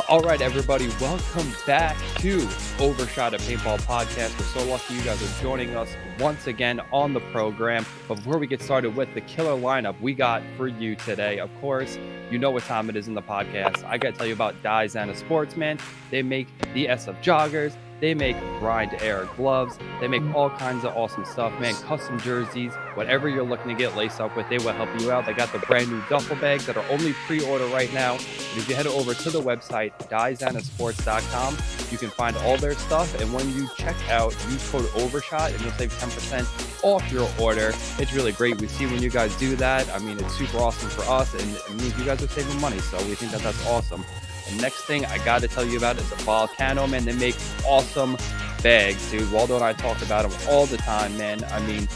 All right, everybody, welcome back to Overshot, a Paintball podcast. We're so lucky you guys are joining us once again on the program. But before we get started with the killer lineup we got for you today, of course, you know what time it is in the podcast. I got to tell you about Dan Sportsman. They make the SF joggers. They make grind air gloves. They make all kinds of awesome stuff, man. Custom jerseys, whatever you're looking to get laced up with, they will help you out. They got the brand new duffel bags that are only pre-order right now. And if you head over to the website, diezanasports.com, you can find all their stuff. And when you check out, use code Overshot and you'll save 10% off your order. It's really great. We see when you guys do that. I mean, it's super awesome for us, and it means you guys are saving money. So we think that that's awesome. The next thing I got to tell you about is a Volcano, man. They make awesome bags, dude. Waldo and I talk about them all the time, man. I mean,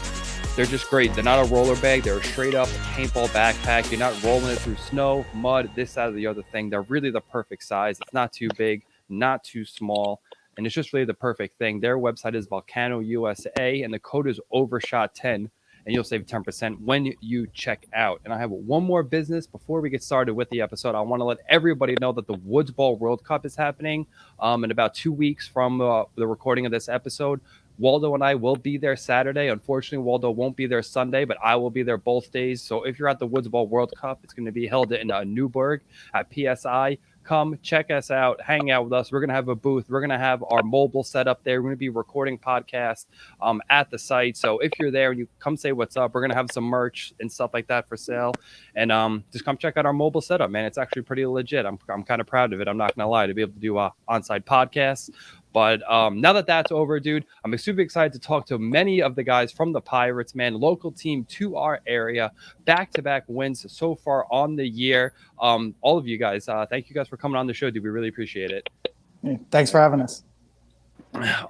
they're just great. They're not a roller bag. They're a straight up paintball backpack. You're not rolling it through snow, mud, this, that, or the other thing. They're really the perfect size. It's not too big, not too small, and it's just really the perfect thing. Their website is Volcano USA, and the code is Overshot10. And you'll save 10% when you check out. And I have one more business before we get started with the episode. I want to let everybody know that the Woods Ball World Cup is happening in about 2 weeks from the recording of this episode. Waldo and I will be there Saturday. Unfortunately, Waldo won't be there Sunday, but I will be there both days. So if you're at the Woods Ball World Cup, it's going to be held in Newburgh at PSI. Come check us out, hang out with us. We're going to have a booth. We're going to have our mobile set up there. We're going to be recording podcasts at the site. So if you're there and you come say what's up, we're going to have some merch and stuff like that for sale. And just come check out our mobile setup, man. It's actually pretty legit. I'm kind of proud of it. I'm not going to lie, to be able to do on-site podcasts. But now that that's over, dude, I'm super excited to talk to many of the guys from the Pirates, man. Local team to our area, back-to-back wins so far on the year. All of you guys, thank you guys for coming on the show, dude. We really appreciate it. Thanks for having us.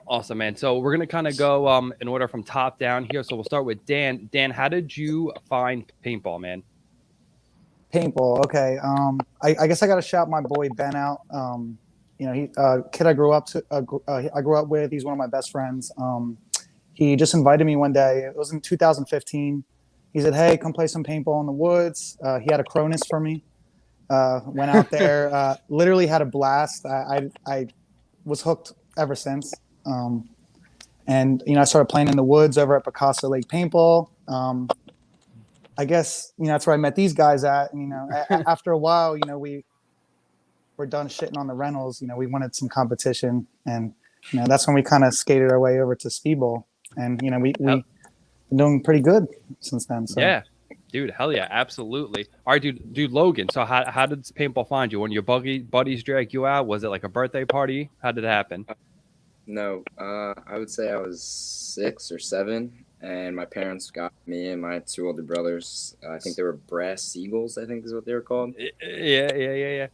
Awesome, man. So we're going to kind of go in order from top down here. So we'll start with Dan. Dan, how did you find paintball, man? Paintball, okay. I guess I got to shout my boy Ben out. You know, he kid I grew up with. He's one of my best friends. He just invited me one day. It was in 2015. He said, "Hey, come play some paintball in the woods." He had a Cronus for me. Went out there, literally had a blast. I was hooked ever since. And you know, I started playing in the woods over at Picasso Lake Paintball. I guess that's where I met these guys at. And, after a while, we're done shitting on the rentals. We wanted some competition, and that's when we kind of skated our way over to speedball, and we've been doing pretty good since then. So. Yeah, dude, hell yeah, absolutely. All right, dude, Logan. So how did paintball find you? When your buddies dragged you out, was it like a birthday party? How did it happen? No, I would say I was 6 or 7, and my parents got me and my 2 older brothers. I think they were Brass Seagulls, I think is what they were called. Yeah.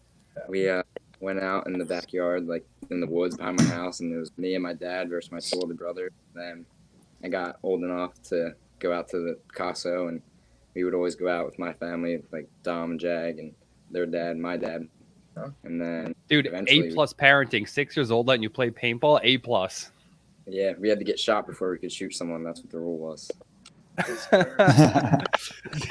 We went out in the backyard, like in the woods behind my house, and it was me and my dad versus my 2 older brothers. Then I got old enough to go out to the Picasso, and we would always go out with my family, like Dom and Jag and their dad and my dad. And then, dude, A+ parenting, 6 years old, letting you play paintball, A+. Yeah, we had to get shot before we could shoot someone. That's what the rule was.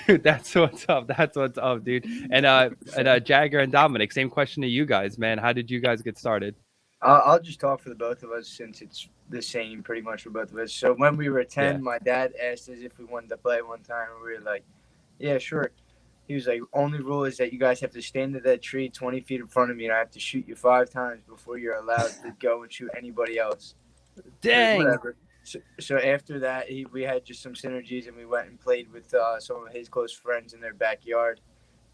Dude, that's what's up, dude. And Jagger and Dominic, same question to you guys, man. How did you guys get started? I'll just talk for the both of us since it's the same pretty much for both of us. So when we were 10, My dad asked us if we wanted to play one time, and we were like, yeah, sure. He was like, only rule is that you guys have to stand at that tree 20 feet in front of me, and I have to shoot you 5 times before you're allowed to go and shoot anybody else. Dang. Whatever. So after that, we had just some synergies, and we went and played with some of his close friends in their backyard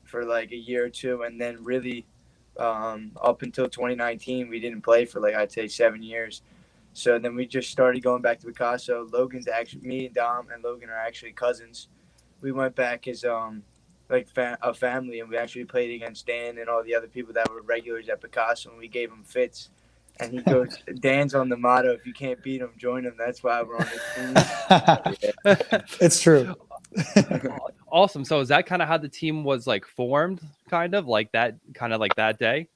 for like a year or 2, and then really up until 2019, we didn't play for like I'd say 7 years. So then we just started going back to Picasso. Me and Dom and Logan are actually cousins. We went back as a family, and we actually played against Dan and all the other people that were regulars at Picasso, and we gave him fits. And he goes, Dan's on the motto, if you can't beat him, join him. That's why we're on the team. It's true. Awesome. So is that kind of how the team was like formed, kind of like that day?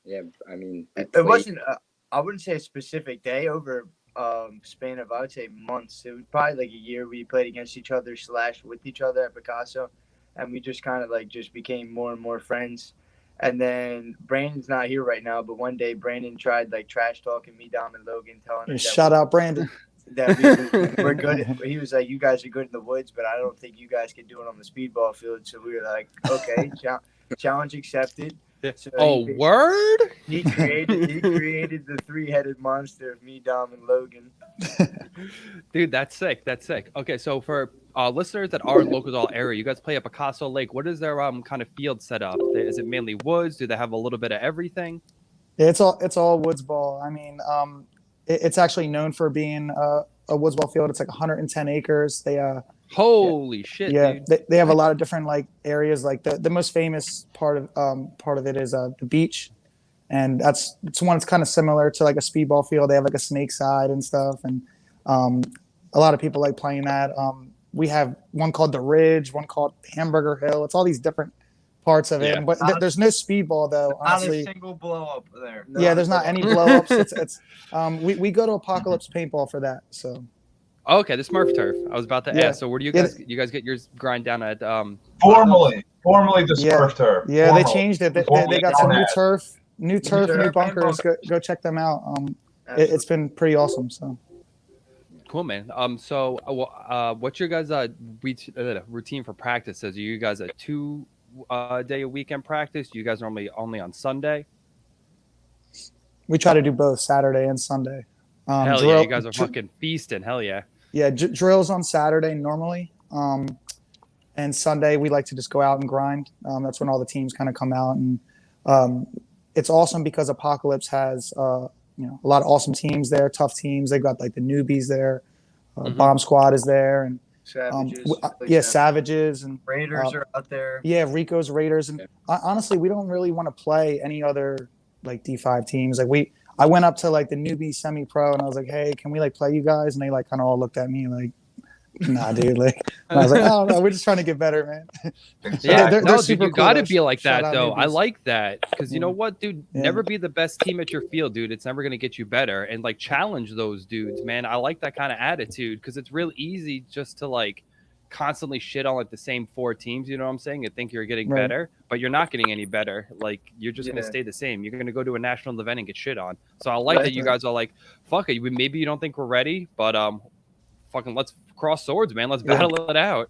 Yeah, I mean, it wasn't. I wouldn't say a specific day. Over span of, I would say, months. It was probably like a year. We played against each other / with each other at Picasso, and we just kind of like just became more and more friends. And then Brandon's not here right now, but one day Brandon tried like trash talking me, Dom, and Logan, telling us Shut up, Brandon. that we're good. He was like, "You guys are good in the woods, but I don't think you guys can do it on the speedball field." So we were like, "Okay, challenge accepted." So word? He created the 3-headed monster of me, Dom, and Logan. Dude, that's sick. That's sick. Okay, so for listeners that are local to our area, you guys play at Picasso Lake. What is their kind of field set up? Is it mainly woods? Do they have a little bit of everything? Yeah, it's all woods ball. I mean, it's actually known for being a woods ball field. It's like 110 acres. They holy shit, yeah, dude. they have a lot of different like areas. Like the most famous part of it is the beach, and it's one that's kind of similar to like a speedball field. They have like a snake side and stuff, and a lot of people like playing that. We have one called the Ridge, one called Hamburger Hill. It's all these different parts of it, Yeah. but there's no speedball though. Honestly, not a single blow up there. yeah, there's not any blow ups. It's we go to Apocalypse Paintball for that. So Okay, the Smurf turf. I was about to Yeah. ask. So where do you guys get yours grind down at? Formerly the Yeah. Smurf turf. yeah, Formerly. they changed it. They Formerly got some known new as. turf, new turf, bunkers. Go check them out. It's been pretty awesome. So Cool, man. So what's your guys' routine for practices? Are you guys a 2 day a weekend practice? You guys normally only on Sunday? we try to do both Saturday and Sunday. Hell yeah, you guys are fucking feasting. Hell yeah. Yeah, drills on Saturday normally, and Sunday we like to just go out and grind. That's when all the teams kind of come out, and it's awesome because Apocalypse has a lot of awesome teams there, tough teams. They've got like the newbies there, Bomb Squad is there, and Savages. Savages and Raiders are out there. yeah, Rico's Raiders, and honestly, we don't really want to play any other like D5 teams. Like I went up to like the newbie semi-pro and I was like, hey, can we like play you guys? And they like kind of all looked at me like, nah, dude. Like, and I was like, oh no, we're just trying to get better, man. Yeah, they're no, super dude, you cool, got to though. be like Shout that out though. I newbies. like that because you know what, dude? Yeah. Never be the best team at your field, dude. It's never gonna get you better. And like challenge those dudes, man. I like that kind of attitude because it's real easy just to like constantly shit on like the same 4 teams. You know what I'm saying? And think you're getting Right. better, but you're not getting any better. Like you're just gonna Yeah. stay the same. You're gonna go to a national event and get shit on. So I like Right. that you guys are like, fuck it. Maybe you don't think we're ready, but fucking let's cross swords, man. Let's Yeah. battle it out.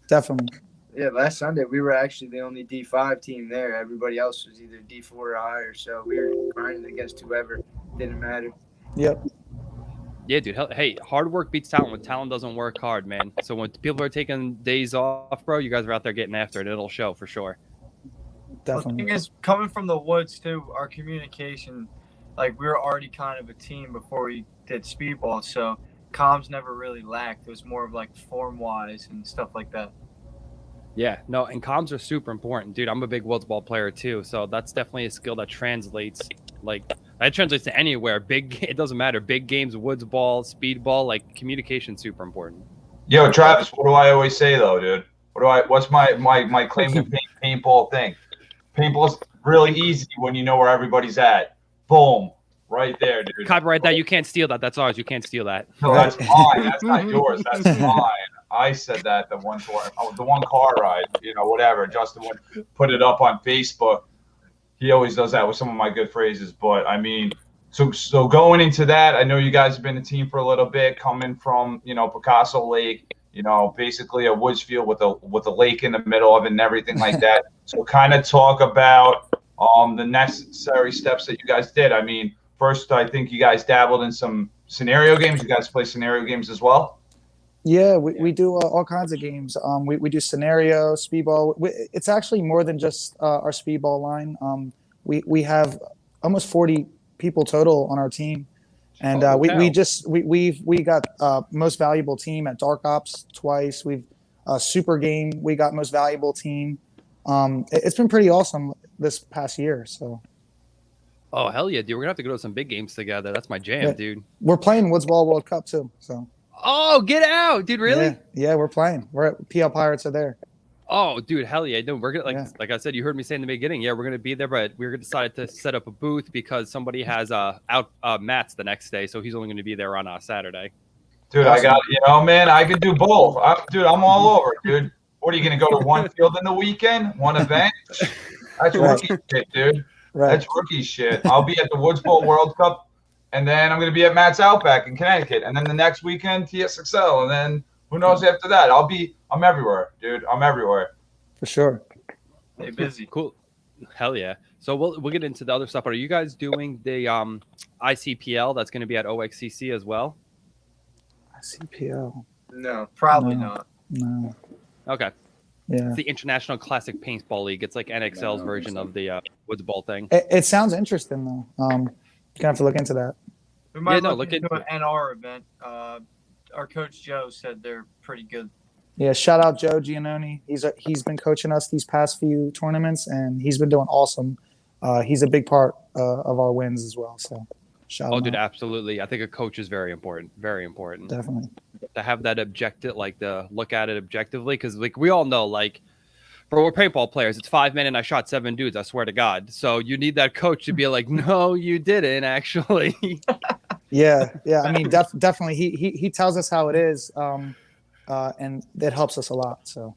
Definitely. Yeah, last Sunday we were actually the only D5 team there. Everybody else was either D4 or higher, so we were grinding against whoever. Didn't matter. Yep. Yeah, dude. Hey, hard work beats talent. When talent doesn't work hard, man. So when people are taking days off, bro, you guys are out there getting after it. It'll show for sure. The Definitely. thing is, coming from the woods too, our communication, like we were already kind of a team before we did speedball, so comms never really lacked. It was more of like form wise and stuff like that. Yeah, no, and comms are super important, dude. I'm a big woods ball player too, so that's definitely a skill that translates. Like that translates to anywhere. It doesn't matter. Big games, woods ball, speed ball, like communication's super important. Yo, Travis, what do I always say though, dude? What's my claim to paintball thing? Paintball's really easy when you know where everybody's at. Boom. Right there, dude. Copyright that. You can't steal that. That's ours. You can't steal that. No, that's mine. That's not yours. That's mine. I said that the one car ride, whatever. Justin would put it up on Facebook. He always does that with some of my good phrases. But I mean, so going into that, I know you guys have been a team for a little bit, coming from Picasso Lake, basically a woods field with a lake in the middle of it and everything like that. So kind of talk about the necessary steps that you guys did. I mean, first, I think you guys dabbled in some scenario games. You guys play scenario games as well? Yeah, we do all kinds of games. We do scenario, speedball. It's actually more than just our speedball line. We have almost 40 people total on our team, and we got most valuable team at Dark Ops twice. We've Super Game. We got most valuable team. It's been pretty awesome this past year. So. Oh hell yeah, dude! We're gonna have to go to some big games together. That's my jam, Yeah. dude. We're playing Woods Ball World Cup too. So. Oh, get out, dude! Really? Yeah, we're playing. We're at PL Pirates are there. Oh, dude, hell yeah! No, we're gonna Yeah. like I said, you heard me say in the beginning. Yeah, we're gonna be there, but we're decided to set up a booth because somebody has out mats the next day, so he's only gonna be there on Saturday. Dude, I got man, I can do both. I'm all over, dude. What are you gonna go to one field in the weekend, one event? That's Right. rookie shit, dude. Right. That's rookie shit. I'll be at the Woods Bowl World Cup, and then I'm going to be at Matt's Outback in Connecticut, and then the next weekend TSXL, and then who knows after that? I'm everywhere, dude. I'm everywhere. For sure. Stay busy. Cool. Hell yeah. So we'll get into the other stuff. But are you guys doing the ICPL that's going to be at OXCC as well? CPL. No. Probably No. not. No. Okay. Yeah. It's the International Classic Paintball League. It's like NXL's No, version of the Woods Bowl thing. It sounds interesting though. You're gonna have to look into that. We might Yeah, no, look look into into an NR event. Our coach Joe said they're pretty good. Yeah, shout out Joe Giannone. He's been coaching us these past few tournaments, and he's been doing awesome. He's a big part of our wins as well. So, shout Oh, him dude, out. absolutely. I think a coach is very important. Very important. Definitely. To have that objective, like to look at it objectively, because like we all know, like for we're paintball players, it's 5 minutes and I shot 7 dudes. I swear to God. So you need that coach to be like, no, you didn't actually. Yeah. I mean, definitely. He tells us how it is, and that helps us a lot. So.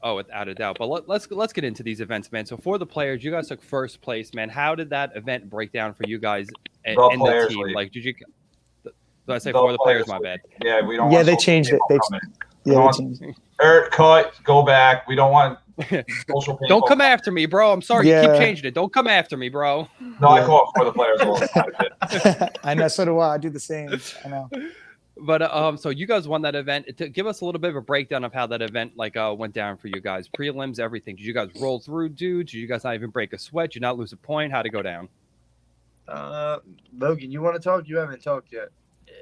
Oh, without a doubt. But let's get into these events, man. So for the players, you guys took first place, man. How did that event break down for you guys in the Players team? League. Like, did you? Did I say for the players? My bad. Yeah, we don't. Yeah, want they social changed it. people coming. They changed it. Eric, cut. Go back. We don't want social people. Don't come after me, bro. I'm sorry. You Yeah. keep changing it. Don't come after me, bro. No, I call it for the players all the time. I know. So do I. I do the same. I know. But so you guys won that event. Give us a little bit of a breakdown of how that event went down for you guys. Prelims, everything. Did you guys roll through, dudes? Did you guys not even break a sweat? Did you not lose a point? How'd it go down? Logan, you want to talk? You haven't talked yet.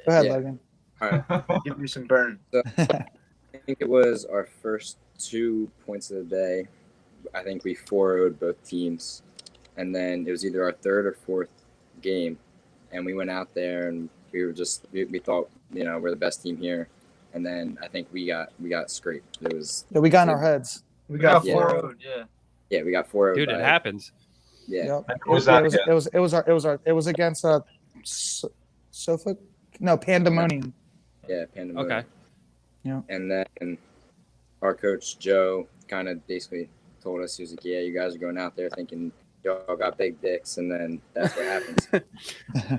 Go ahead, Yeah. Logan. All right. Give me some burn. I think it was our first 2 points of the day. I think we 4-0'd both teams. And then it was either our third or fourth game. And we went out there and we were just we thought, we're the best team here. And then I think we got scraped. It was Yeah, we got in our heads. We got Yeah. 4-0, yeah. yeah, we got 4-0'd. Dude, it by- happens. Yeah. Yep. Who was that It was against Sofa. No, Pandemonium. Yeah, Pandemonium. Okay. And then our coach Joe kind of basically told us, he was like, yeah, you guys are going out there thinking y'all got big dicks, and then that's what happens.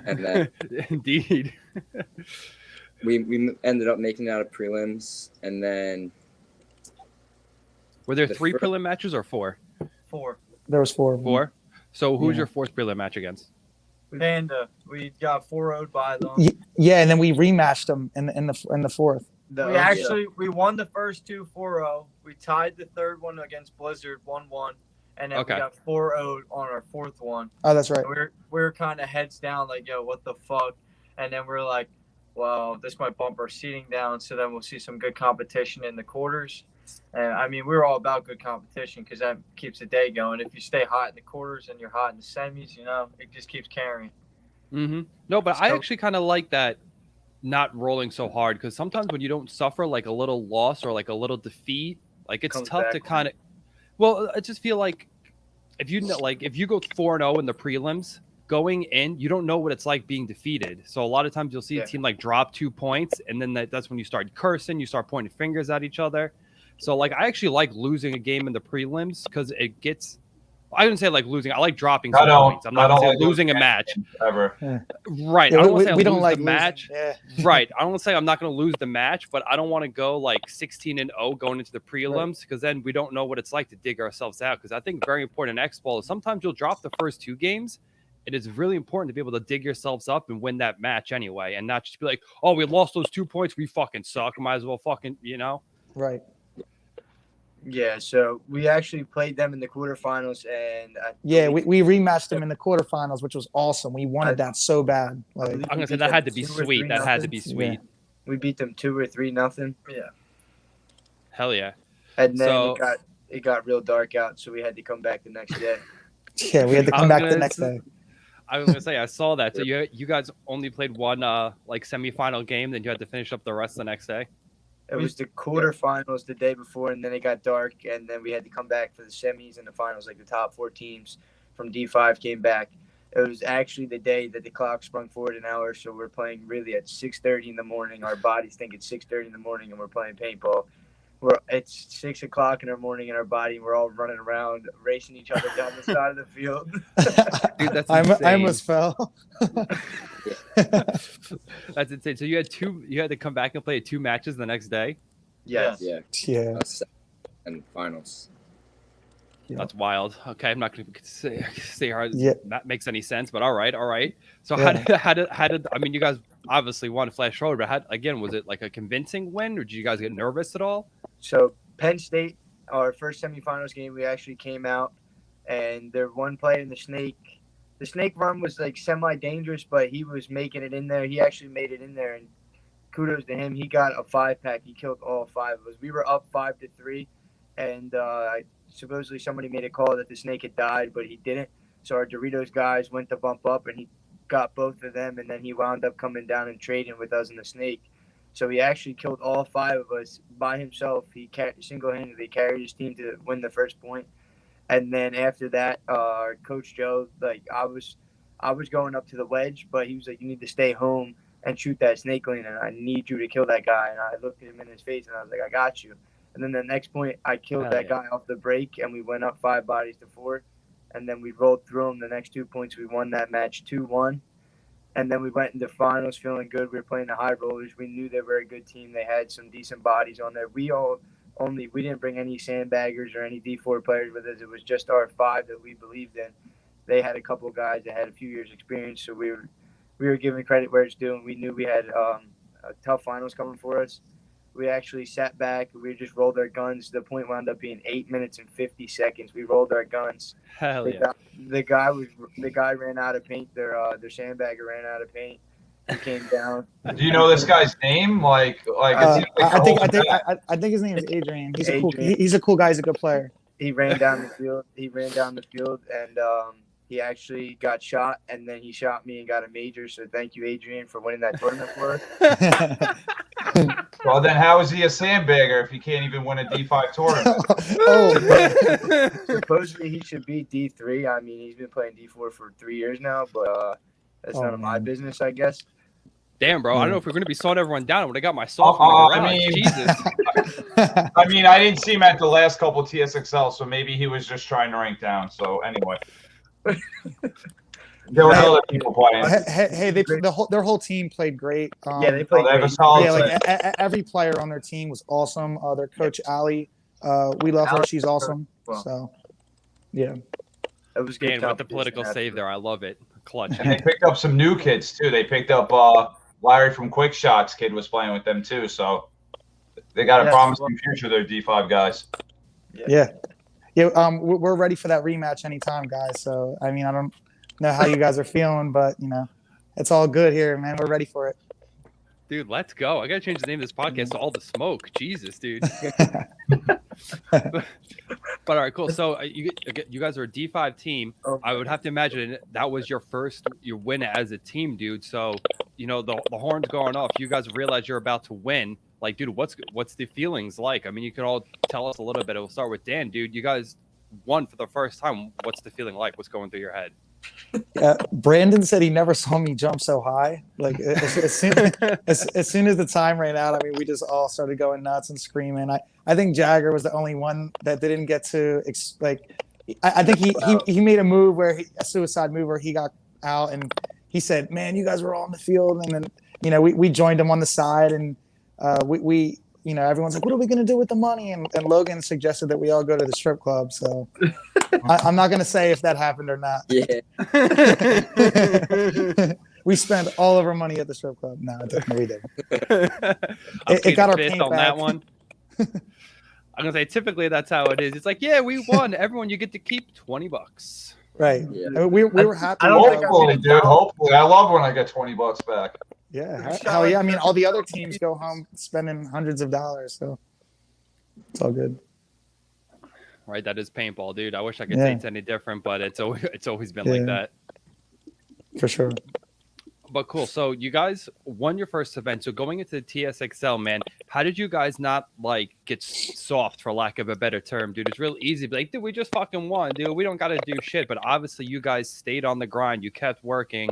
And then Indeed. we ended up making it out of prelims, and then Were there The 3 fir- prelim matches or 4? 4. There was 4 of them. 4. So who's Yeah. your 4th prelim match against? Panda. We got 4-0'd by them. Yeah, and then we rematched them in the fourth. We won the first 2 4-0. We tied the third one against Blizzard 1-1, and then Okay. we got 4-0 on our fourth one. Oh, that's right. And we were kind of heads down, like, yo, what the fuck? And then we're like, well, this might bump our seating down, so then we'll see some good competition in the quarters. And I mean, we're all about good competition because that keeps the day going. If you stay hot in the quarters and you're hot in the semis, it just keeps carrying. Mm-hmm. No, but I So- actually kind of like that not rolling so hard, because sometimes when you don't suffer like a little loss or like a little defeat, like it's Comes tough back, to kind of. Well, I just feel like if you go 4-0 in the prelims, going in, you don't know what it's like being defeated. So a lot of times you'll see a Yeah. team like drop 2 points, and then that's when you start cursing, you start pointing fingers at each other. So like I actually like losing a game in the prelims because it gets. I wouldn't say like losing. I like dropping some points. I'm not I don't gonna say like losing a match. Ever. Right. Yeah, I don't want to say we I don't lose like the losing. match. Yeah. Right. I don't want to say I'm not going to lose the match, but I don't want to go like 16-0 going into the prelims, because then we don't know what it's like to dig ourselves out. Because I think very important in X-Ball is sometimes you'll drop the first 2 games. It is really important to be able to dig yourselves up and win that match anyway, and not just be like, oh, we lost those 2 points. We fucking suck. Might as well fucking, Right. Yeah, so we actually played them in the quarterfinals, and Yeah, we rematched them in the quarterfinals, which was awesome. We wanted that so bad. Like, I'm going to say that had to be sweet. That had to be sweet. we beat them 2 or 3-0. Yeah. Hell yeah. And then So- it got real dark out, so we had to come back the next day. yeah, we had to I come was back the gonna next say- day. I was gonna say I saw that. So you guys only played one like semifinal game, then you had to finish up the rest the next day. It was the quarterfinals the day before, and then it got dark, and then we had to come back for the semis and the finals. Like the top 4 teams from D5 came back. It was actually the day that the clock sprung forward an hour, so we're playing really at 6:30 in the morning. Our bodies think it's 6:30 in the morning, and we're playing paintball. it's 6 o'clock in the morning in our body. And we're all running around, racing each other down the side of the field. Dude, that's I insane. almost fell. That's insane. So you had to come back and play 2 matches the next day? Yes. Yeah. Yeah. And finals. Yeah. That's wild. Okay, I'm not going to say how Yeah. that makes any sense, but all right. So Yeah. how did I mean, you guys obviously won Flash Road, but was it like a convincing win, or did you guys get nervous at all? So Penn State, our first semifinals game, we actually came out, and their one play in the snake run was like semi-dangerous, but he was making it in there. He actually made it in there, and kudos to him. He got a 5-pack. He killed all 5 of us. We were up 5-3, and supposedly somebody made a call that the snake had died, but he didn't. So our Doritos guys went to bump up, and he got both of them, and then he wound up coming down and trading with us in the snake. So he actually killed all 5 of us by himself. He single-handedly carried his team to win the first point. And then after that, our Coach Joe, like I was going up to the wedge, but he was like, "You need to stay home and shoot that snake lane, and I need you to kill that guy." And I looked at him in his face, and I was like, "I got you." And then the next point, I killed that guy off the break, and we went up 5 bodies to 4. And then we rolled through him. The next 2 points, we won that match 2-1. And then we went into finals feeling good. We were playing the High Rollers. We knew they were a good team. They had some decent bodies on there. We didn't bring any sandbaggers or any D4 players with us. It was just our 5 that we believed in. They had a couple of guys that had a few years experience, so we were giving credit where it's due, and we knew we had a tough finals coming for us. We actually sat back. We just rolled our guns. The point wound up being 8 minutes and 50 seconds. We rolled our guns. Hell yeah. The guy ran out of paint. Their sandbagger ran out of paint. He came down. Do you know this guy's name? Like I think his name is Adrian. He's a cool guy. He's a good player. He ran down the field, and he actually got shot, and then he shot me and got a major. So thank you, Adrian, for winning that tournament for us. Well, then how is he a sandbagger if he can't even win a D5 tournament? Supposedly he should be D3. I mean, he's been playing D4 for 3 years now, but that's none of my business, I guess. Damn, bro. I don't know if we're going to be slowing everyone down. I would have got my soul from the garage. Jesus. I mean, I didn't see him at the last couple of TSXL, so maybe he was just trying to rank down. So anyway. There were other people playing. Hey, their whole team played great. Yeah, they played great. Every player on their team was awesome. Their coach, Allie, we love her. She's awesome. So, yeah. It was good. With the political save there. I love it. Clutch. And they picked up some new kids, too. They picked up Larry from Quick Shots. Kid was playing with them, too. So they got a promising future, their D5 guys. Yeah. We're ready for that rematch anytime, guys. So, I mean, I don't know how you guys are feeling, but, it's all good here, man. We're ready for it. Dude, let's go. I got to change the name of this podcast to All the Smoke. Jesus, dude. But all right, cool. So you guys are a D5 team. I would have to imagine that was your win as a team, dude. So, the horn's going off. You guys realize you're about to win. Like, dude, what's the feelings like? I mean, you can all tell us a little bit. We'll start with Dan, dude. You guys won for the first time. What's the feeling like? What's going through your head? Yeah, Brandon said he never saw me jump so high. Like as soon as the time ran out, I mean, we just all started going nuts and screaming. I think Jagger was the only one that didn't get to I think he made a suicide move where he got out and he said, "Man, you guys were all in the field," and then we joined him on the side and we everyone's like, "What are we gonna do with the money?" And Logan suggested that we all go to the strip club. So I'm not gonna say if that happened or not. Yeah. We spent all of our money at the strip club. No, we didn't. It got our paint on back. That one. I'm gonna say typically that's how it is. It's like, yeah, we won. Everyone, you get to keep $20. Right. Yeah. We were happy. Hopefully, dude. Hopefully, I love when I get $20 back. Yeah, hell yeah. I mean, all the other teams go home spending hundreds of dollars, so it's all good. Right, that is paintball, dude. I wish I could say it's any different, but it's always been like that. For sure. But cool. So you guys won your first event. So going into the TSXL, man, how did you guys not get soft, for lack of a better term, dude? It's real easy to be like, dude, we just fucking won, dude. We don't got to do shit. But obviously, you guys stayed on the grind. You kept working.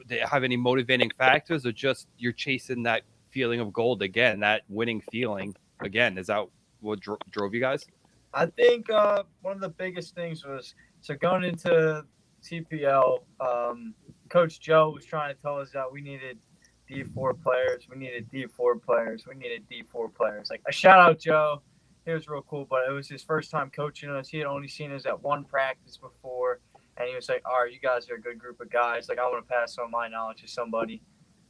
Do you have any motivating factors, or just you're chasing that feeling of gold again, that winning feeling? again? Is that what drove you guys? I think one of the biggest things was going into TPL. Coach Joe was trying to tell us that we needed D4 players. We needed D4 players. We needed D4 players. Like a shout out Joe. He was real cool, but it was his first time coaching us. He had only seen us at one practice before, and he was like, "All right, you guys are a good group of guys. Like I want to pass on my knowledge to somebody."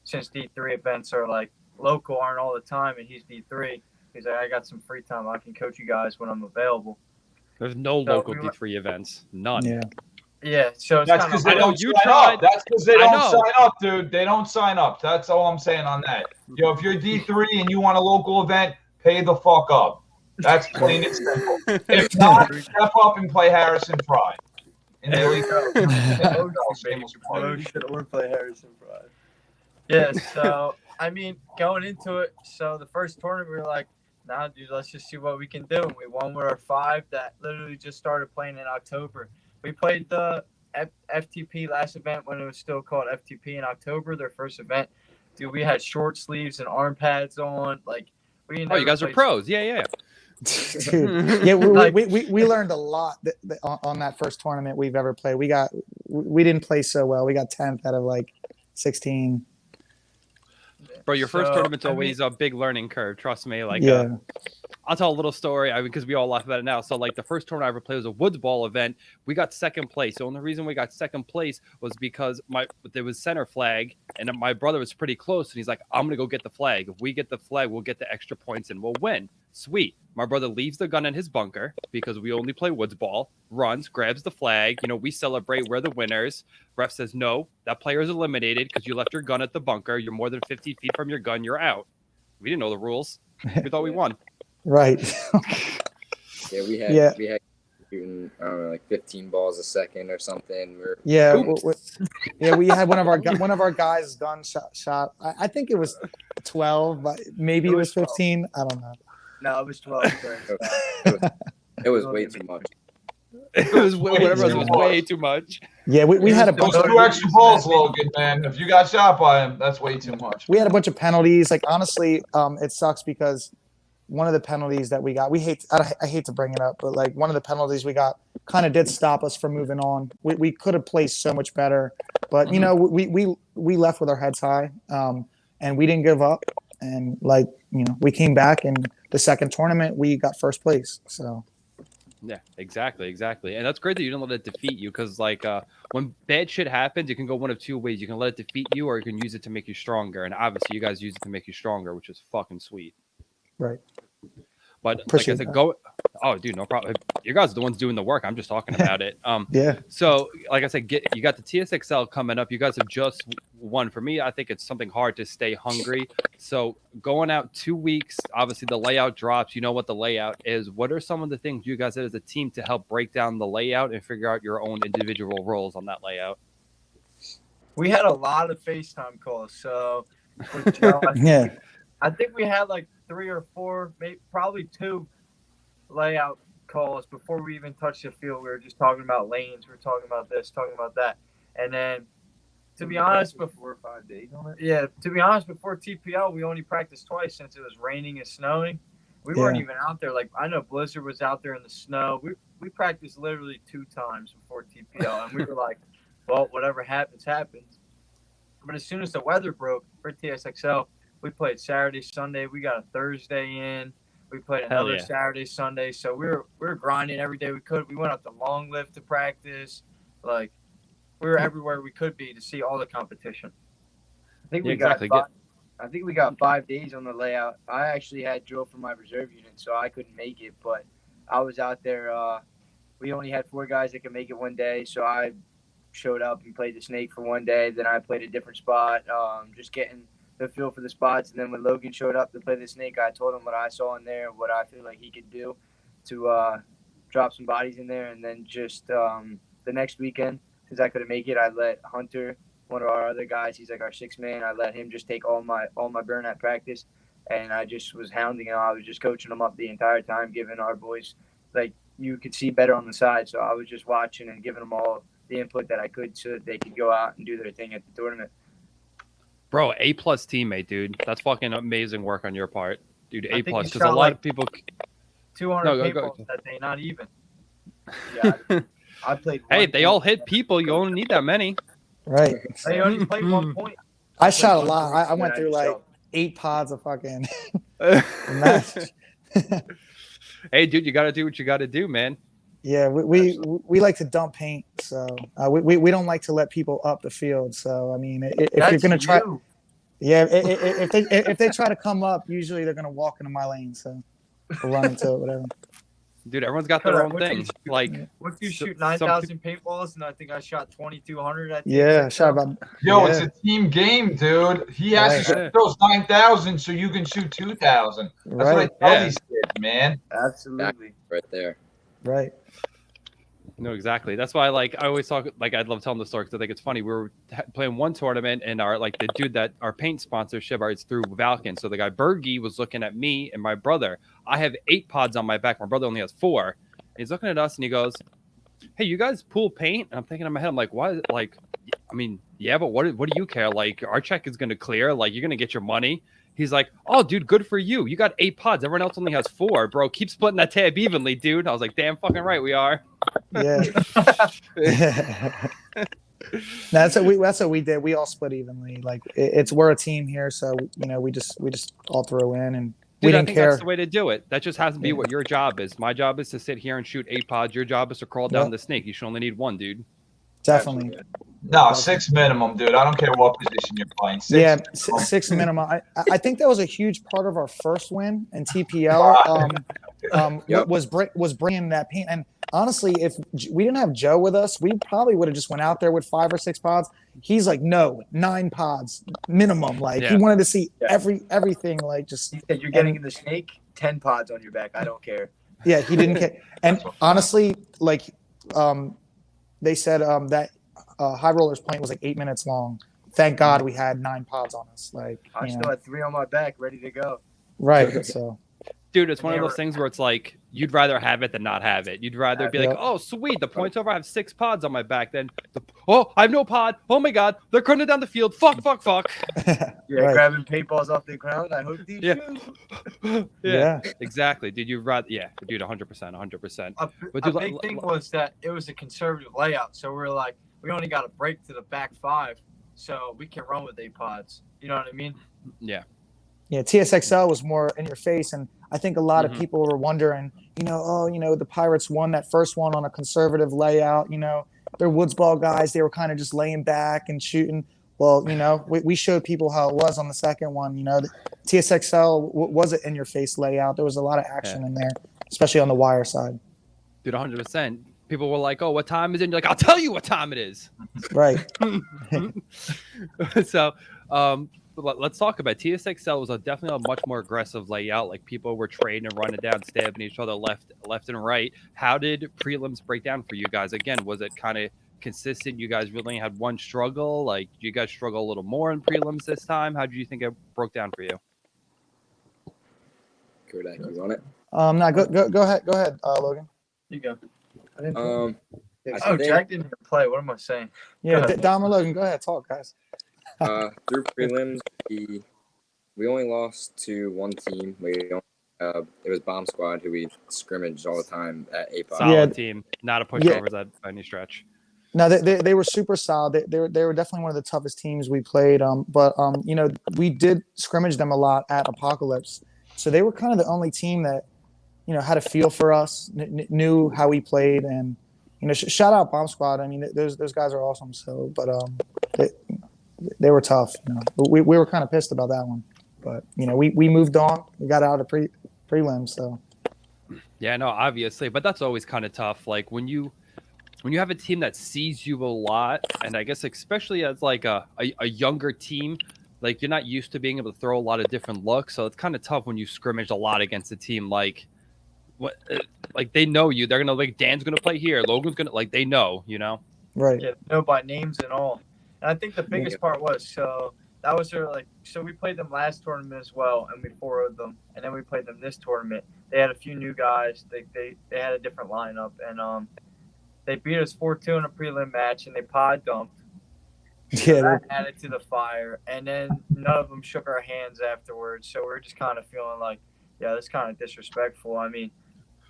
Since D3 events are like local, aren't all the time, and he's D3. He's like, I got some free time. I can coach you guys when I'm available. There's no local D3 events. None. Yeah. Yeah. So it's That's kind because of they don't you sign tried. up. That's because they I don't know. sign up, dude. They don't sign up. That's all I'm saying on that. If you're D3 and you want a local event, pay the fuck up. That's plain and simple. If not, step up and play Harrison Fry. And there we go. Or play Harrison Fry. Yeah. So I mean, going into it, so the first tournament, we were like, nah, dude, let's just see what we can do. And we won with our 5 that literally just started playing in October. We played the FTP last event when it was still called FTP in October, their first event. Dude, we had short sleeves and arm pads on. Like, we Oh, you guys are pros. Yeah. Dude, yeah, we learned a lot on that first tournament we've ever played. We didn't play so well. We got 10th out of like 16. Bro, your first tournament's always a big learning curve. Trust me. Like, yeah. I'll tell a little story because we all laugh about it now. So, like, the first tournament I ever played was a Woods Ball event. We got second place. The only reason we got second place was because there was center flag, and my brother was pretty close, and he's like, I'm going to go get the flag. If we get the flag, we'll get the extra points, and we'll win. Sweet. My brother leaves the gun in his bunker because we only play Woods Ball, runs, grabs the flag. You know, we celebrate. We're the winners. Ref says, no, that player is eliminated because you left your gun at the bunker. You're more than 50 feet from your gun. You're out. We didn't know the rules. We thought we won. Right. Yeah, we had shooting, I don't know, like 15 balls a second or something. We had one of our guys' gun shot. I think it was 12, but maybe it was 15. I don't know. No, it was 12. It was way too much. It was way too much. Yeah, we had a bunch those of 2 extra balls, Logan, man. If you got shot by him, that's way too much. We had a bunch of penalties. Like, honestly, it sucks because one of the penalties that we got, I hate to bring it up, but like one of the penalties we got kind of did stop us from moving on. We could have placed so much better, but you know, we left with our heads high, and we didn't give up. And like, you know, we came back, and the second tournament we got first place. So. Yeah, exactly. And that's great that you didn't let it defeat you, because like when bad shit happens, you can go one of two ways. You can let it defeat you, or you can use it to make you stronger. And obviously, you guys use it to make you stronger, which is fucking sweet. Right. But Appreciate like I said, oh, dude, no problem. You guys are the ones doing the work. I'm just talking about it. Yeah. So, like I said, you got the TSXL coming up. You guys have just won. For me, I think it's something hard to stay hungry. So, going out 2 weeks, obviously the layout drops. You know what the layout is. What are some of the things you guys did as a team to help break down the layout and figure out your own individual roles on that layout? We had a lot of FaceTime calls. So, with Joe, I think we had like 3 or 4, maybe probably 2 layout calls before we even touched the field. We were just talking about lanes. We were talking about this, talking about that. And then, to be honest, before 5 days on it. Yeah, to be honest, before TPL, we only practiced twice since it was raining and snowing. We weren't even out there. Like, I know Blizzard was out there in the snow. We practiced literally 2 times before TPL, and we were like, well, whatever happens, happens. But as soon as the weather broke for TSXL, we played Saturday, Sunday. We got a Thursday in. We played another Saturday, Sunday. So we were grinding every day we could. We went up to Long Lift to practice. Like, we were everywhere we could be to see all the competition. I think we got 5 days on the layout. I actually had drill for my reserve unit, so I couldn't make it. But I was out there. We only had 4 guys that could make it one day, so I showed up and played the snake for one day. Then I played a different spot, just getting the feel for the spots. And then when Logan showed up to play the snake, I told him what I saw in there, what I feel like he could do to drop some bodies in there. And then just the next weekend, since I couldn't make it, I let Hunter, one of our other guys, he's like our 6th man, I let him just take all my burn at practice. And I just was hounding him. I was just coaching them up the entire time, giving our boys, like, you could see better on the side. So I was just watching and giving them all the input that I could so that they could go out and do their thing at the tournament. Bro, A+ teammate, dude. That's fucking amazing work on your part. Dude, I A think plus he because a shot, lot like, of people. 200 No, go. paintballs that day, not even. Yeah, I played. Hey, one if they all point. hit people, you only need that many. Right. They only played 1 point. I played shot a 1 lot. point I went and through like shot. 8 pods of fucking match. Hey, dude, you got to do what you got to do, man. Yeah, we like to dump paint, so we don't like to let people up the field. So I mean, if you're That's gonna try, you. yeah, if they try to come up, usually they're gonna walk into my lane, so we'll run into it, whatever. Dude, everyone's got their own thing. Like, What if you so- shoot some 9,000 paintballs, and I think I shot 2,200 at the Yeah, shot about. Yo, yeah. it's a team game, dude. He has to Right. shoot those 9,000 so you can shoot 2,000. That's what I Right, tell Yeah. these kids, man. Absolutely. Right there. right. No, exactly. That's why, like, I always talk. Like, I love telling the story because I think it's funny. We were playing one tournament, and the dude that our paint sponsorship is through Valken. So the guy Bergie was looking at me and my brother. I have 8 pods on my back. My brother only has 4. He's looking at us, and he goes, "Hey, you guys pool paint?" And I'm thinking in my head, I'm like, "Why? Like, I mean, yeah, but what do you care? Like, our check is gonna clear. Like, you're gonna get your money." He's like, "Oh, dude, good for you. You got 8 pods. Everyone else only has 4, bro. Keep splitting that tab evenly, dude." I was like, "Damn, fucking right, we are." Yeah. That's what we did. We all split evenly. Like we're a team here, so we just all throw in, and we Dude, I didn't think care. that's the way to do it. That just has to be Yeah. what your job is. My job is to sit here and shoot 8 pods. Your job is to crawl down Yep. the snake. You should only need 1, dude. Definitely. No, 6 minimum, dude. I don't care what position you're playing. 6 Yeah, minimum. 6 minimum. I think that was a huge part of our first win in TPL. Yep. was bringing that paint. And honestly, if we didn't have Joe with us, we probably would have just went out there with 5 or 6 pods. He's like, no, 9 pods minimum. Like he Yeah. wanted to see Yeah. everything. Like just He said, "You're getting in the snake, 10 pods on your back. I don't care." yeah, he didn't care. And honestly, like they said that High Rollers Point was like 8 minutes long. Thank God we had 9 pods on us. Like I you still know, had 3 on my back, ready to go. right. So Dude, it's one of those things where it's like, you'd rather have it than not have it. You'd rather be like, Yep. "Oh, sweet, the point's over. I have 6 pods on my back." Then, "Oh, I have no pod. Oh my God, they're running down the field. Fuck." Yeah, Right. grabbing paintballs off the ground. I hope these Yeah. shoot. Yeah. Exactly. Dude, you'd rather, yeah, dude, 100%, 100%. A But dude, big thing was that it was a conservative layout. So we're like, we only got a break to the back 5, so we can run with 8 pods. You know what I mean? Yeah. Yeah, TSXL was more in your face, and I think a lot Mhm. of people were wondering, the Pirates won that first one on a conservative layout. They're woods ball guys. They were kind of just laying back and shooting. Well, we showed people how it was on the second one. The TSXL wasn't in your face layout. There was a lot of action in there, especially on the wire side. Dude, 100%. People were like, "Oh, what time is it?" And you're like, "I'll tell you what time it is." Right. So, let's talk about TSXL was definitely a much more aggressive layout. Like people were trading and running down, stabbing each other left and right. How did prelims break down for you guys? Again, was it kind of consistent? You guys really had one struggle? Like, do you guys struggle a little more in prelims this time? How did you think it broke down for you? Kodak, you want it? No, go ahead, Logan. You go. I didn't Oh, Jack didn't even play. What am I saying? Yeah, Go ahead. Dom or Logan, go ahead, talk, guys. through prelims, we only lost to one team. It was Bomb Squad, who we scrimmaged all the time at A-Pod. Solid team, not a pushover Yeah. by any stretch. No, they were super solid. They were definitely one of the toughest teams we played. But we did scrimmage them a lot at Apocalypse, so they were kind of the only team that had a feel for us, knew how we played, and shout out Bomb Squad. I mean, those guys are awesome. So, but they were tough. We were kind of pissed about that one, but we moved on. We got out of prelims. So Yeah, no, obviously, but that's always kind of tough. Like when you have a team that sees you a lot, and I guess especially as like a younger team, like you're not used to being able to throw a lot of different looks, so it's kind of tough when you scrimmage a lot against a team like they know you. They're gonna like Dan's gonna play here, Logan's gonna they know, right. Yeah, know by names and all. And I think the biggest part was that was so we played them last tournament as well, and we 4-0'd them, and then we played them this tournament. They had a few new guys. They had a different lineup, and they beat us 4-2 in a prelim match, and they pod dumped. Yeah, That added to the fire, and then none of them shook our hands afterwards. So we're just kind of feeling like, yeah, that's kind of disrespectful. I mean,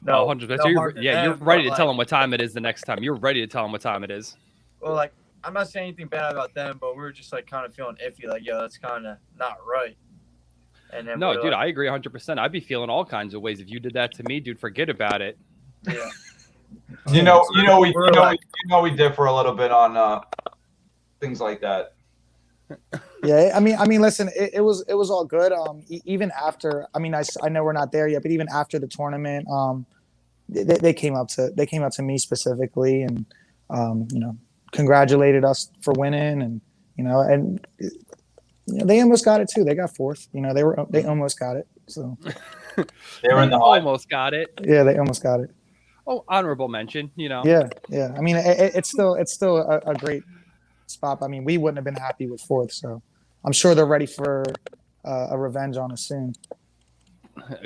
No, no, 100%. no So harm to you're them, ready but, to tell them what time it is the next time. You're ready to tell them what time it is. Well, like, I'm not saying anything bad about them, but we were just like kind of feeling iffy, like, yo, that's kind of not right. And then No, we're dude, like, I agree 100%. I'd be feeling all kinds of ways if you did that to me, dude. Forget about it. yeah. We differ a little bit on things like that. Yeah, I mean, listen, it was all good. Even after, I mean, I know we're not there yet, but even after the tournament, they came up to me specifically, and congratulated us for winning, and they almost got it too. They got fourth. They almost got it. So they were in the almost got it. Yeah, they almost got it. Oh, honorable mention. Yeah. I mean, it's still a great spot. I mean, we wouldn't have been happy with fourth, so I'm sure they're ready for a revenge on us soon.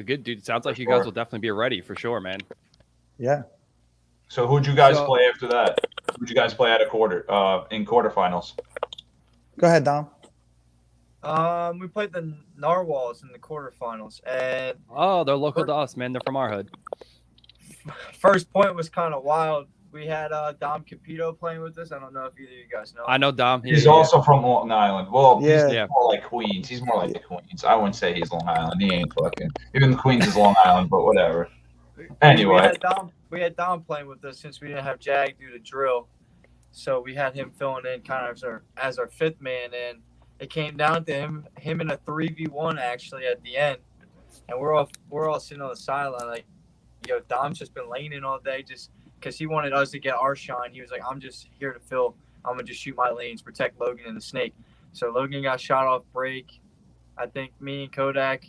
Good, dude. Sounds like you guys will definitely be ready for sure, man. Yeah. So who'd you guys play after that? Who'd you guys play at in quarterfinals? Go ahead, Dom. We played the Narwhals in the quarterfinals, and they're local to us, man. They're from our hood. First point was kind of wild. We had Dom Capito playing with us. I don't know if either of you guys know. I know Dom. He's also from Long Island. Well, yeah. He's more like Queens. He's more like the Queens. I wouldn't say he's Long Island. He ain't fucking. Even the Queens is Long Island, but whatever. Anyway. We had Dom playing with us since we didn't have Jag do the drill. So we had him filling in kind of as our fifth man, and it came down to him in a 3v1 actually at the end. And we're all sitting on the sideline like, yo, Dom's just been laying in all day just because he wanted us to get our shine. He was like, I'm just here to fill. I'm going to just shoot my lanes, protect Logan and the snake. So Logan got shot off break. I think me and Kodak,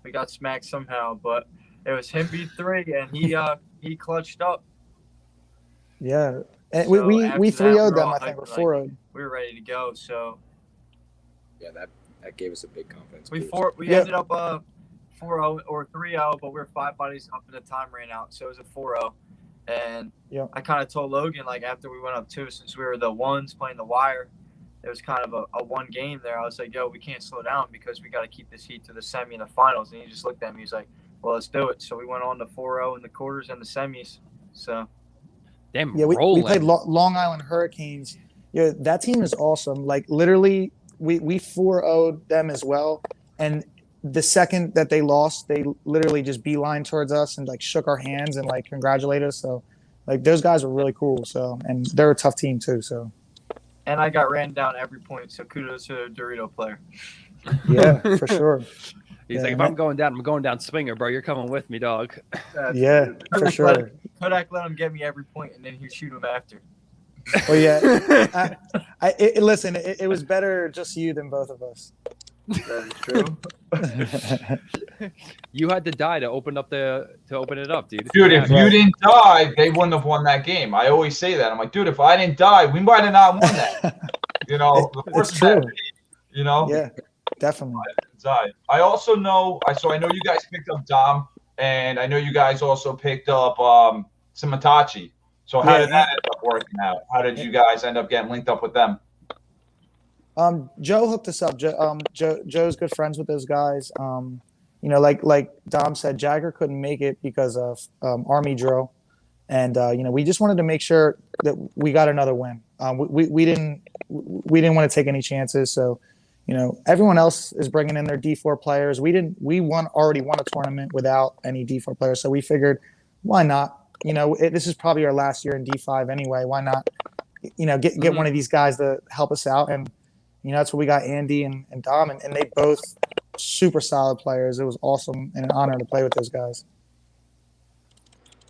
we got smacked somehow, but it was him v3, and he clutched up. Yeah. And So we after 3-0'd them, all I think, or hyped, 4-0'd. We were ready to go. So Yeah, that gave us a big confidence. we boost. ended up 4-0 or 3-0, but we were 5 bodies up and the time ran out. So it was a 4-0. And I kind of told Logan, like, after we went up 2, since we were the ones playing the wire, it was kind of a one game there. I was like, yo, we can't slow down because we got to keep this heat to the semi and the finals. And he just looked at me. He's like, well, let's do it. So we went on to 4-0 in the quarters and the semis. So damn, yeah, we played Long Island Hurricanes. Yeah, that team is awesome. Like, literally, we 4-0'd them as well. And the second that they lost, they literally just beeline towards us and like shook our hands and like congratulated us. So like those guys were really cool. So, and they're a tough team too. So, and I got ran down every point. So kudos to the Dorito player. Yeah, for sure. He's like, if I'm going down, I'm going down swinger, bro. You're coming with me, dog. Yeah, for sure. Kodak let him get me every point, and then he'd shoot him after. Well, yeah. Listen, it was better just you than both of us. That is true. You had to die to open it up, dude. Dude, if you didn't die, they wouldn't have won that game. I always say that. I'm like, dude, if I didn't die, we might have not won that. It's true. Yeah, definitely. I also know. I know you guys picked up Dom, and I know you guys also picked up Simatachi. So how did that end up working out? How did you guys end up getting linked up with them? Joe hooked us up. Joe's good friends with those guys. Like Dom said, Jagger couldn't make it because of Army drill, and we just wanted to make sure that we got another win. We didn't want to take any chances. So, everyone else is bringing in their D4 players. We already won a tournament without any D4 players. So we figured, why not? This is probably our last year in D5 anyway. Why not? Get one of these guys to help us out. And that's what we got, Andy and Dom, and they both super solid players. It was awesome and an honor to play with those guys.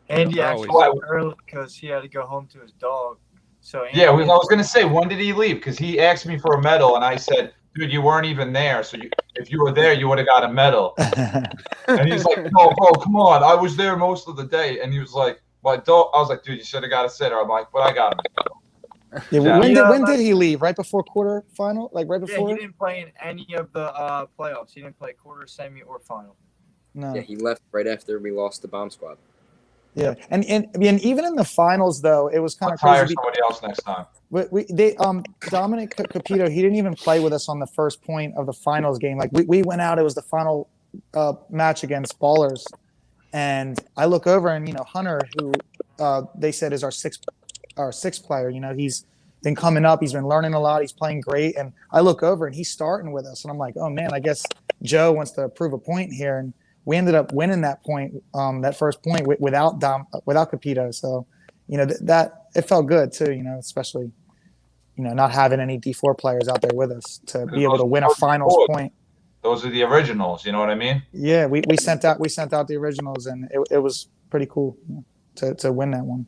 Andy actually left early because he had to go home to his dog. So Andy, I was going to say, when did he leave? Because he asked me for a medal, and I said, dude, you weren't even there. So if you were there, you would have got a medal. And he's like, no, bro, come on. I was there most of the day. And he was like, well, I was like, dude, you should have got a sitter. I'm like, but I got him. Yeah, when did he leave? Right before quarterfinal? Like right before? Yeah, he didn't play in any of the playoffs. He didn't play quarter, semi, or final. No. Yeah, he left right after we lost the bomb squad. Yeah, and even in the finals though, it was kind of crazy. Hire somebody else next time. Dominic Capito, he didn't even play with us on the first point of the finals game. Like we went out, it was the final match against Ballers, and I look over and Hunter, who they said is our sixth player. He's been coming up. He's been learning a lot. He's playing great. And I look over and he's starting with us. And I'm like, oh man, I guess Joe wants to prove a point here. And we ended up winning that point, that first point without Capito. So, that it felt good too, especially, not having any D4 players out there with us to be able to win a finals point. Those are the originals. You know what I mean? Yeah. We sent out the originals, and it was pretty cool to win that one.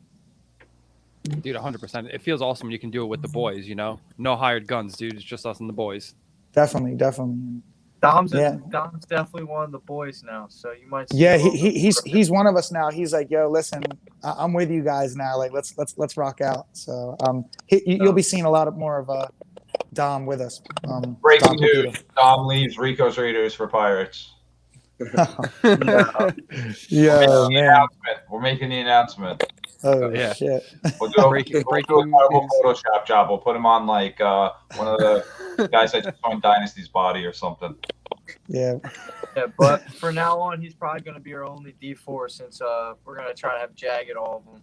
Dude, 100%. It feels awesome when you can do it with the boys, No hired guns, dude. It's just us and the boys. Definitely. Dom's definitely one of the boys now, so you might see. Yeah, he's one of us now. He's like, yo, listen, I'm with you guys now. Like, let's rock out. So you'll be seeing a lot more of Dom with us. Breaking news: Dom leaves Rico's Raiders for Pirates. Yeah, man. We're making the announcement. Oh yeah. Shit. We'll do a horrible Photoshop job. We'll put him on like one of the guys that just joined Dynasty's body or something. Yeah. Yeah, but for now on, he's probably going to be our only D4 since we're going to try to have Jag at all of them.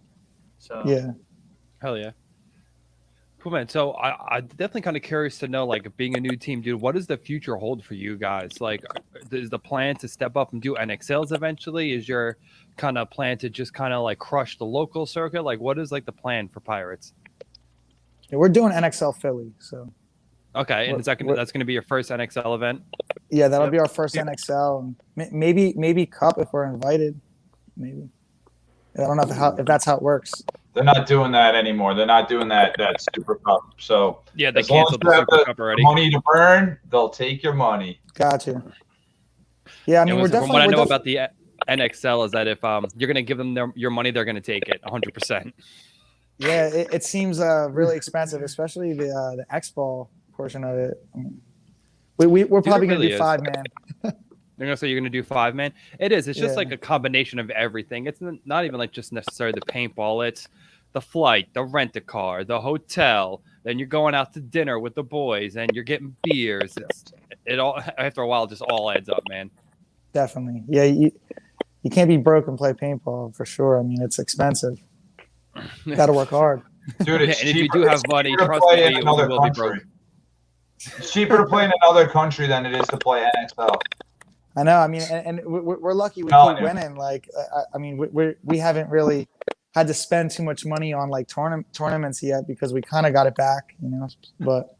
So yeah. Hell yeah. Cool, man. So I'm definitely kind of curious to know, like, being a new team, dude, what does the future hold for you guys? Like, is the plan to step up and do NXLs eventually? Is your kind of plan to just kind of like crush the local circuit? Like, what is like the plan for Pirates? Yeah, we're doing NXL Philly, so. Okay, and that's gonna be your first NXL event? Yeah, that'll be our first NXL. Maybe Cup if we're invited. Maybe. I don't know if that's how it works. They're not doing that anymore. They're not doing that Super Cup. So yeah, they canceled the Super Cup already. Money to burn, they'll take your money. Gotcha. Yeah, I mean, we're definitely. From what I know about the NXL is that if you're gonna give them your money, they're gonna take it 100%. Yeah, it seems really expensive, especially the X Ball portion of it. We're probably gonna do 5-man. They're gonna say you're gonna do 5-man. It is. It's just like a combination of everything. It's not even like just necessarily the paintball. It's the flight, the rent-a-car, the hotel. Then you're going out to dinner with the boys, and you're getting beers. It all after a while just all adds up, man. Definitely. Yeah, you can't be broke and play paintball for sure. I mean, it's expensive. Got to work hard. Dude, and if you do have money, trust me, you will be broke. It's cheaper to play in another country than it is to play NXL. I know. I mean, and we're lucky we keep winning. Like, I mean, we haven't really had to spend too much money on like tournaments yet because we kind of got it back, But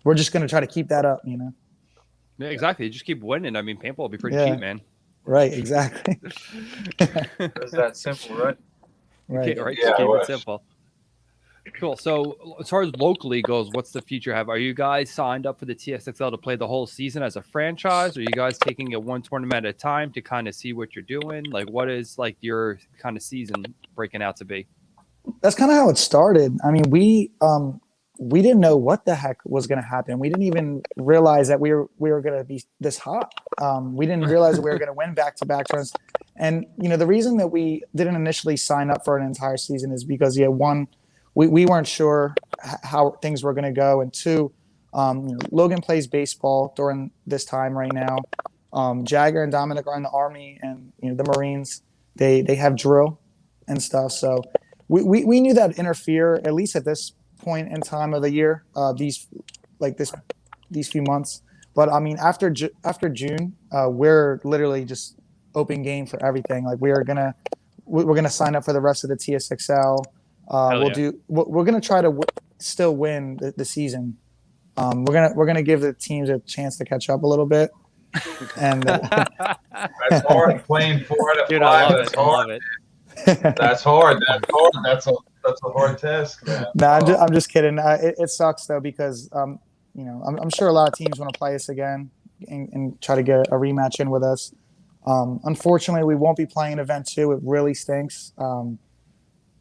we're just gonna try to keep that up, Yeah, exactly. You just keep winning. I mean, paintball will be pretty cheap, man. Right. Exactly. It's that simple, right? Right. Right. Just keep it simple. Cool. So as far as locally goes, what's the future have? Are you guys signed up for the TSXL to play the whole season as a franchise? Or are you guys taking it one tournament at a time to kind of see what you're doing? Like, what is like your kind of season breaking out to be? That's kind of how it started. I mean, we didn't know what the heck was going to happen. We didn't even realize that we were going to be this hot. We didn't realize that we were going to win back-to-back tournaments. And the reason that we didn't initially sign up for an entire season is because one, we weren't sure how things were going to go, and two, Logan plays baseball during this time right now. Jagger and Dominic are in the Army, and the Marines. They have drill and stuff. So we knew that interfere at least at this point in time of the year. These few months, but I mean after June, we're literally just open game for everything. Like we're gonna sign up for the rest of the TSXL. We're gonna try to still win the season. We're gonna give the teams a chance to catch up a little bit. And that's hard playing 4 out of 5. That's hard. That's hard. That's a hard task, man. No, I'm just kidding. It sucks though because I'm sure a lot of teams want to play us again and try to get a rematch in with us. Unfortunately, we won't be playing event 2. It really stinks.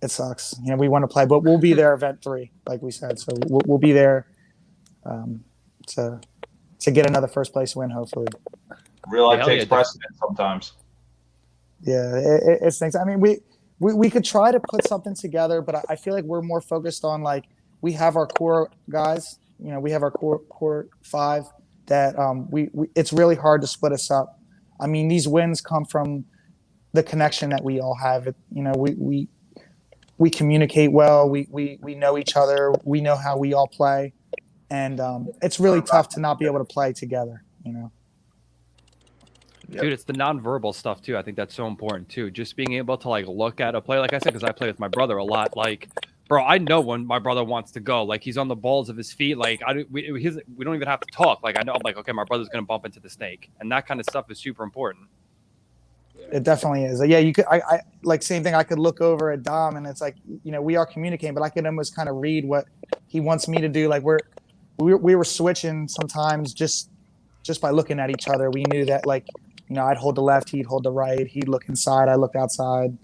It sucks. We want to play, but we'll be there event 3, like we said. So we'll be there to get another first place win, hopefully. Real life takes precedent sometimes. Yeah, it stinks. I mean, we could try to put something together, but I feel like we're more focused on like we have our core guys. We have our core 5 that we it's really hard to split us up I mean, these wins come from the connection that we all have. You know, we communicate well. We know each other. We know how we all play, and it's really tough to not be able to play together. You know. Dude, it's the nonverbal stuff too. I think that's so important too. Just being able to like look at a play, like I said, because I play with my brother a lot. Like, bro, I know when my brother wants to go. Like, he's on the balls of his feet. Like, we don't even have to talk. Like, I know, I'm like, okay, my brother's gonna bump into the snake, and that kind of stuff is super important. It definitely is. Yeah, you could. I like same thing. I could look over at Dom, and it's like, you know, we are communicating, but I could almost kind of read what he wants me to do. Like we were switching sometimes just by looking at each other. We knew that, like, you know, I'd hold the left, he'd hold the right, he'd look inside, I looked outside.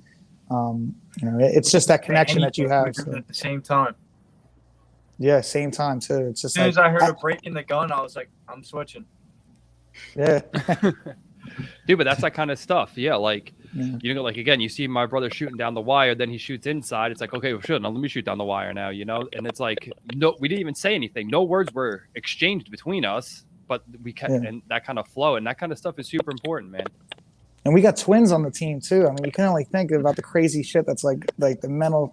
You know, it's just that connection that you have. So. At the same time. Yeah, same time too. It's just as soon as I heard a break in the gun, I was like, I'm switching. Yeah. Dude, but that's that kind of stuff. Yeah, like, you know, like, again, you see my brother shooting down the wire, then he shoots inside. It's like, okay, well, shit, now let me shoot down the wire now, you know? And it's like, no, we didn't even say anything. No words were exchanged between us, but we kept, and that kind of flow and that kind of stuff is super important, man. And we got twins on the team too. I mean, you can only think about the crazy shit that's like the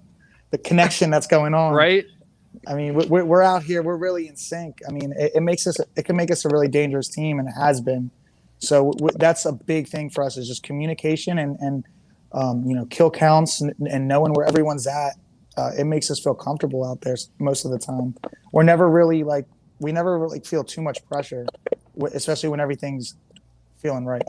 connection that's going on. Right. I mean, we're out here. We're really in sync. I mean, it can make us a really dangerous team, and it has been. So that's a big thing for us, is just communication and you know, kill counts and knowing where everyone's at. It makes us feel comfortable out there most of the time. We never really feel too much pressure, especially when everything's feeling right.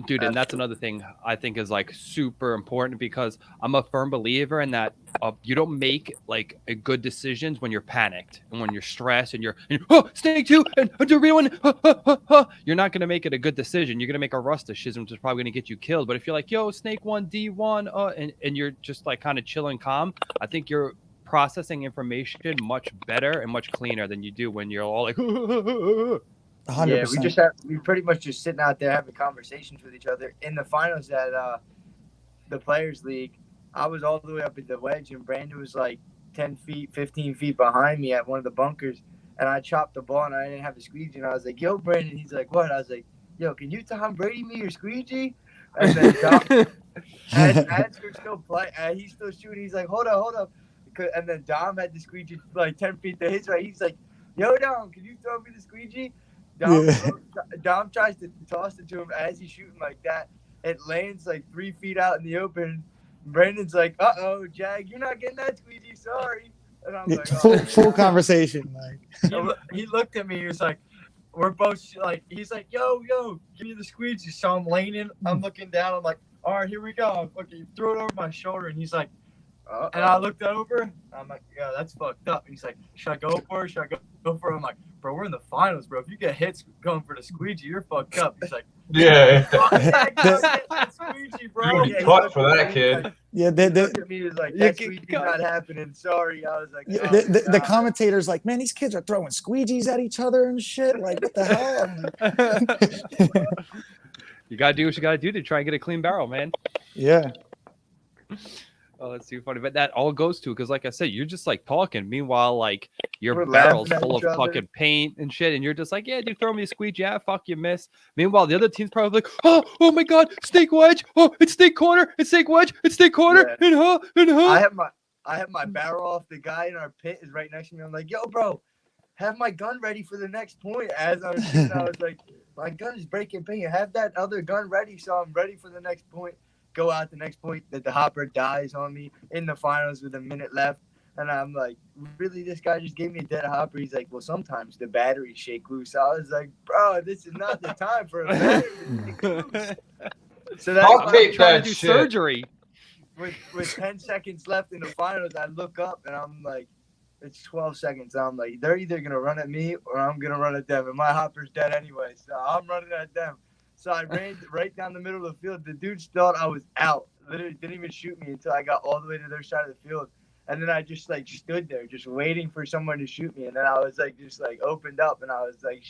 Dude, and that's another thing I think is like super important, because I'm a firm believer in that you don't make like a good decisions when you're panicked and when you're stressed and you're snake two and everyone. You're not gonna make it a good decision. You're gonna make a rush decision, which is probably gonna get you killed. But if you're like, yo, snake one, D1, and you're just like kind of chill and calm, I think you're processing information much better and much cleaner than you do when you're all like. 100%. Yeah, we pretty much just sitting out there having conversations with each other. In the finals at the Players League, I was all the way up at the wedge, and Brandon was like 10 feet, 15 feet behind me at one of the bunkers, and I chopped the ball, and I didn't have a squeegee, and I was like, yo, Brandon. He's like, what? I was like, yo, can you Tom Brady me your squeegee? And then Dom, as we're still playing, he's still shooting. He's like, hold up. And then Dom had the squeegee like 10 feet to his right. He's like, yo, Dom, can you throw me the squeegee? Dom tries to toss it to him as he's shooting like that. It lands like 3 feet out in the open. Brandon's like, uh-oh, Jag, you're not getting that squeegee, sorry. And I'm like, full conversation. Like. He looked at me, he was like, we're both like, he's like, yo, give me the squeegee. So I'm leaning, I'm looking down, I'm like, all right, here we go. I fucking threw it over my shoulder, and he's like, and I looked over, I'm like, yeah, that's fucked up. And he's like, should I go for it? I'm like, bro, we're in the finals, bro. If you get hits going for the squeegee, you're fucked up. He's like, yeah. That squeegee, bro. You cut for that kid. Yeah, he looked at me, he was like, that squeegee's not happening. Sorry. I was like, the commentator's like, man, these kids are throwing squeegees at each other and shit. Like, what the hell? You gotta do what you gotta do to try and get a clean barrel, man. Yeah. Oh, that's too funny. But that all goes to, because like I said, you're just like talking. Meanwhile, like your We're barrel's laughing at full of each other. fucking paint and shit, and you're just like, yeah, dude, throw me a squeegee. Yeah, fuck, you miss. Meanwhile, the other team's probably like, oh my god, snake wedge. Oh, it's snake corner. It's snake wedge. It's snake corner. Yeah. And I have my barrel off. The guy in our pit is right next to me. I'm like, yo, bro, have my gun ready for the next point. As I was shooting, I was like, my gun is breaking paint. Have that other gun ready, so I'm ready for the next point. Go out the next point, that the hopper dies on me in the finals with a minute left. And I'm like, really, this guy just gave me a dead hopper? He's like, well, sometimes the batteries shake loose. I was like, bro, this is not the time for a battery to shake loose. So that's I'll take trying that to do shit. surgery. With 10 seconds left in the finals, I look up and I'm like, it's 12 seconds. I'm like, they're either going to run at me or I'm going to run at them. And my hopper's dead anyway, so I'm running at them. So I ran right down the middle of the field. The dudes thought I was out. Literally didn't even shoot me until I got all the way to their side of the field. And then I just like stood there just waiting for someone to shoot me. And then I was like, just like opened up and I was like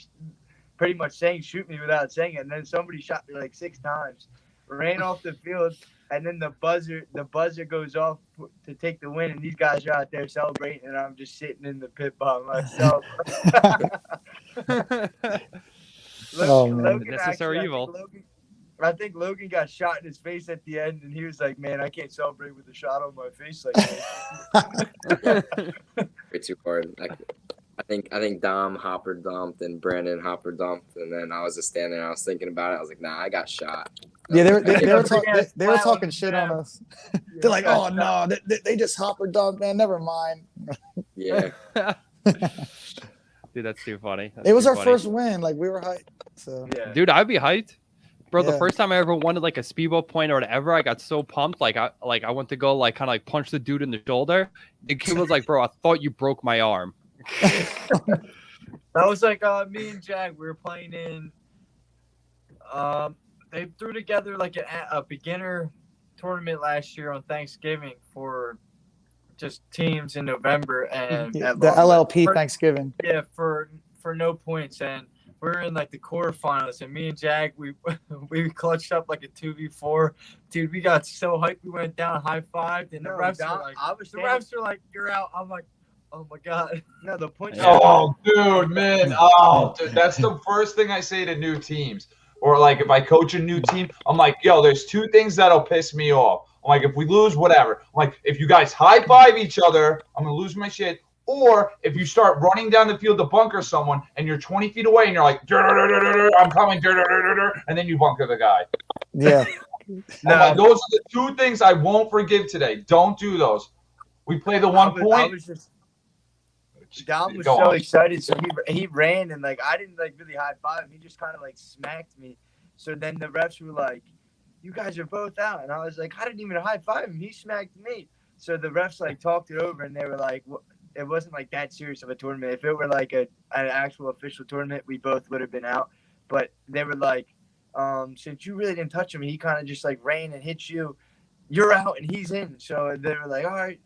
pretty much saying, shoot me without saying it. And then somebody shot me like 6 times, ran off the field. And then the buzzer goes off to take the win. And these guys are out there celebrating. And I'm just sitting in the pit by myself. Oh, man. Necessary evil. I think Logan got shot in his face at the end, and he was like, "Man, I can't celebrate with a shot on my face like this." Way too hard. I think Dom hopper dumped and Brandon hopper dumped, and then I was just standing there. I was thinking about it. I was like, "Nah, I got shot." Yeah, they were They were talking shit on us. They're like, "Oh no, they just hopper dumped, man. Never mind." Yeah. Dude, that's too funny. It was our first win. Like we were hyped. So Yeah. Dude, I'd be hyped. Bro, the Yeah. first time I ever wanted like a speedball point or whatever, I got so pumped. Like I went to go like kind of like punch the dude in the shoulder. The kid was like, "Bro, I thought you broke my arm." That was like me and Jag. We were playing in. They threw together like a beginner tournament last year on Thanksgiving for just teams in November and yeah, the LLP Thanksgiving. Yeah, for no points, and we're in like the quarterfinals, and me and Jag we clutched up like a 2v4. Dude, we got so hyped. We went down, high fived, and the refs were like, "You're out." I'm like, "Oh my god." No, the point. Oh, dude, man. Oh, dude, that's the first thing I say to new teams. Or like if I coach a new team, I'm like, "Yo, there's two things that'll piss me off. I'm like, if we lose, whatever. I'm like, if you guys high five each other, I'm gonna lose my shit. Or if you start running down the field to bunker someone and you're 20 feet away and you're like, I'm coming, and then you bunker the guy." Yeah. Like, those are the two things I won't forgive today. Don't do those. We play the one point. Dom was Go so on. excited, so he ran, and like I didn't like really high five him. He just kind of like smacked me. So then the refs were like, "You guys are both out," and I was like, "I didn't even high five him. He smacked me." So the refs like talked it over, and they were like, "It wasn't like that serious of a tournament. If it were like an actual official tournament, we both would have been out." But they were like, "Since you really didn't touch him, he kind of just like ran and hit you. You're out, and he's in." So they were like, "All right."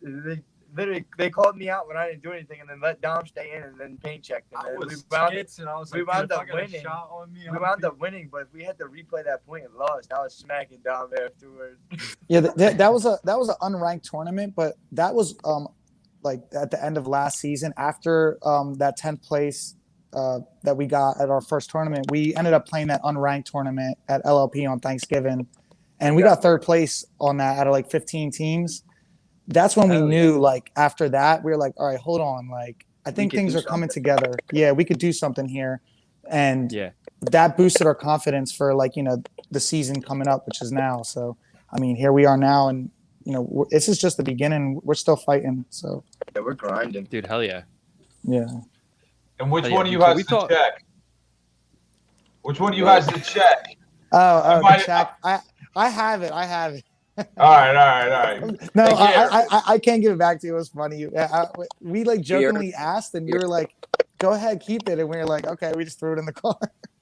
They called me out when I didn't do anything, and then let Dom stay in, and then paint checked him. I We was wound skits, and I was we like, wound "Dude, if up I got a winning. shot on me, We wound up winning, but if we had to replay that point and lost, I was smacking Dom afterwards. Yeah, that was an unranked tournament, but that was like at the end of last season after that 10th place that we got at our first tournament. We ended up playing that unranked tournament at LLP on Thanksgiving, and we got third place on that out of like 15 teams. That's when we knew, like, after that, we were like, all right, hold on. Like, I think things are coming together. Yeah, we could do something here. And that boosted our confidence for, like, you know, the season coming up, which is now. So, I mean, here we are now. And, you know, this is just the beginning. We're still fighting. So, Yeah, we're grinding. Dude, hell yeah. yeah. And which Yeah, one of you so has we the thought- check? Which one of you has the check? The check. I have it. All right. No, I can't give it back to you. It was funny. We like jokingly asked, and you were like, "Go ahead, keep it," and we were like, "Okay." We just threw it in the car.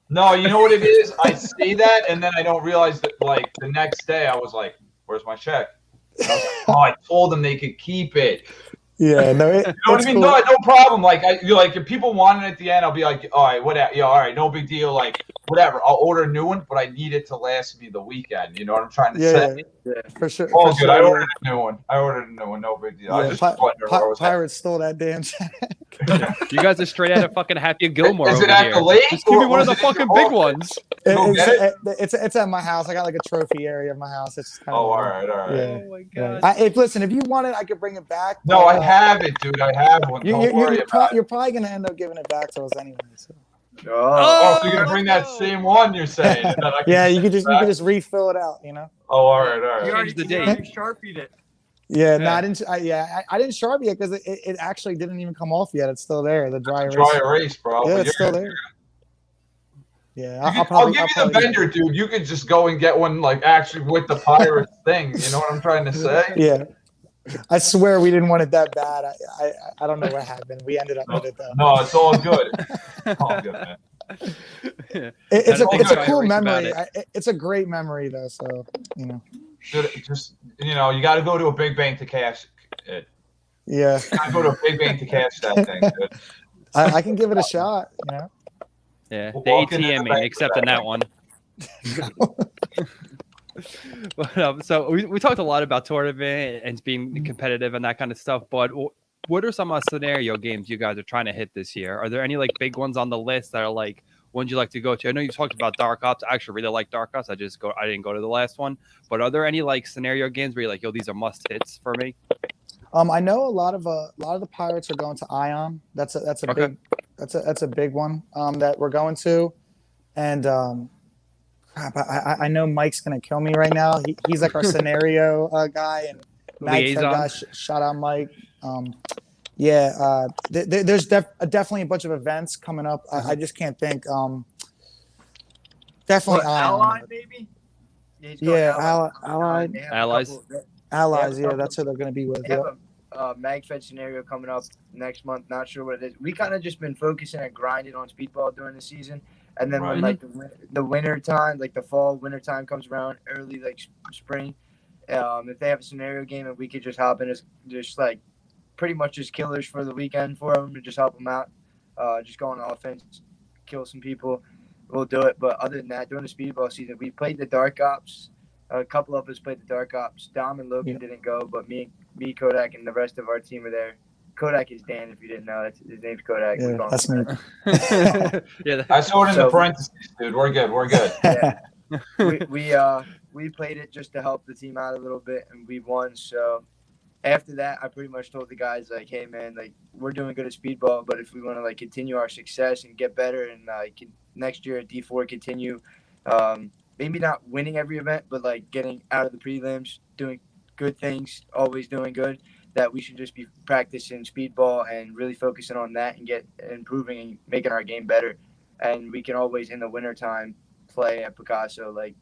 No, you know what it is? I say that, and then I don't realize that, like, the next day I was like, "Where's my check?" And I was like, "Oh, I told them they could keep it." Yeah, no, You know what I mean? cool. No problem. Like, you're like, if people want it at the end, I'll be like, all right, whatever. Yeah, all right, no big deal. Like, whatever. I'll order a new one, but I need it to last me the weekend. You know what I'm trying to say? Yeah, for sure. Oh, for good. sure, I ordered a new one. No big deal. I Yeah, just wondered where I was at. Pirates stole that damn check. You guys are straight out of fucking Happy Gilmore Is over it at here. the lake? Just give me or one of was the it in fucking your big home? ones. Go get It's at my house. I got like a trophy area of my house. It's just kind Oh, of, all right. Yeah. Oh my Yeah. god. Listen, if you want it, I could bring it back. No, but, I have it, dude. I have one. Don't worry about it. You're probably gonna end up giving it back to us anyway. So. Oh, so you're gonna bring that same one? You're saying? And then I can Yeah, just you could send it just back? refill it out. You know. Oh, all right. You already Change the you date. already Sharpied it. Yeah, no, I didn't. I didn't Sharpie it because it actually didn't even come off yet. It's still there. The dry erase. Dry erase, bro. Yeah, But it's you're still gonna- there. Yeah, I'll give you the vendor, dude. You could just go and get one, like, actually with the Pirates thing. You know what I'm trying to say? Yeah, I swear we didn't want it that bad. I don't know what happened. We ended up with it though. No, it's all good. All good, man. It's I don't think a I cool erased about memory. It's a great memory though. So you know. Dude, just, you know, you got to go to a big bank to cash it. Yeah, You got to go to a big bank to cash that thing, dude. I can give it a shot. You know. Yeah, the Walk into the ATM bank except with in that one. But, so we talked a lot about tournament and being competitive and that kind of stuff. But what are some scenario games you guys are trying to hit this year? Are there any like big ones on the list that are like ones you like to go to? I know you talked about Dark Ops. I actually really like Dark Ops. I didn't go to the last one. But are there any like scenario games where you're like, yo, these are must hits for me? I know a lot of the pirates are going to Ion. That's a Okay. big big one that we're going to. And crap, I know Mike's gonna kill me right now. He's like our scenario guy and Magfed Liaison. guy. Shout out Mike. There's definitely a bunch of events coming up. I just can't think. Definitely What, Allied maybe? He's going Allied. They have a Allies. couple- Allies. Yeah, Yeah, that's who they're gonna be with. They have Yeah. a MagFed scenario coming up next month. Not sure what it is. We kind of just been focusing on grinding on speedball during the season, and then when Right. like the winter time, like the fall winter time comes around, early like spring, if they have a scenario game and we could just hop in as just like pretty much just killers for the weekend for them to just help them out, just go on offense, kill some people, we'll do it. But other than that, during the speedball season, we played the Dark Ops. A couple of us played the Dark Ops. Dom and Logan didn't go, but me, Kodak, and the rest of our team were there. Kodak is Dan, if you didn't know. His name's Kodak. Yeah, that's me. Yeah. I saw it in So- the parentheses, dude. We're good. We're good. Yeah. We played it just to help the team out a little bit, and we won. So after that, I pretty much told the guys like, "Hey, man, like we're doing good at speedball, but if we want to like continue our success and get better, and next year at D4 continue, maybe not winning every event, but like getting out of the prelims, doing good things, always doing good. That we should just be practicing speedball and really focusing on that and get improving and making our game better. And we can always in the wintertime play at Picasso. Like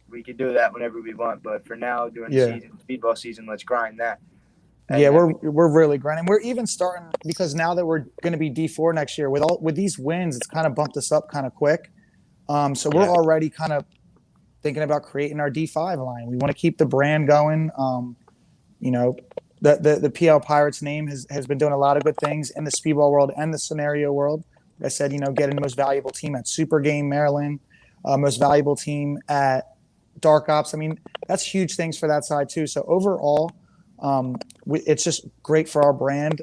we can do that whenever we want. But for now, during the season, speedball season, let's grind that. And yeah, we're really grinding. We're even starting because now that we're going to be D4 next year with these wins, it's kind of bumped us up kind of quick. So we're already kind of thinking about creating our D5 line. We want to keep the brand going. You know, the PL Pirates name has been doing a lot of good things in the speedball world and the scenario world. Like I said, you know, getting the most valuable team at Super Game Maryland, most valuable team at Dark Ops. I mean, that's huge things for that side too. So overall, it's just great for our brand.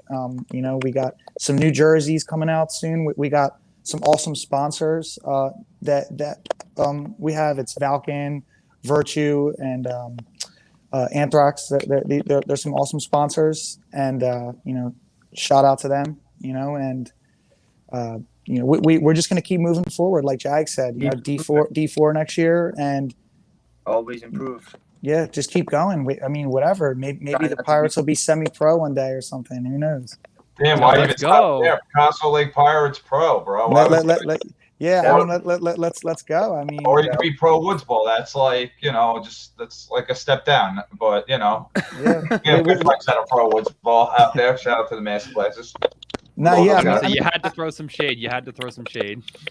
You know, we got some new jerseys coming out soon. We got some awesome sponsors that we have. It's Valken, Virtue, and Anthrax. There's some awesome sponsors, and you know, shout out to them. You know, and you know, we're just going to keep moving forward, like Jag said. You know, D4 next year, and always improve. Yeah, just keep going. I mean, whatever. Maybe the Pirates will be semi-pro one day or something. Who knows? Damn, No, why let's even stop go. there? Picasso Lake Pirates Pro, bro. Let's go. I mean, or you could be pro woods ball. That's like, you know, that's like a step down. But you know, yeah, good flex out of pro woods ball out there. Shout out to the master classes. No, yeah, I I mean, mean, you had to throw some shade.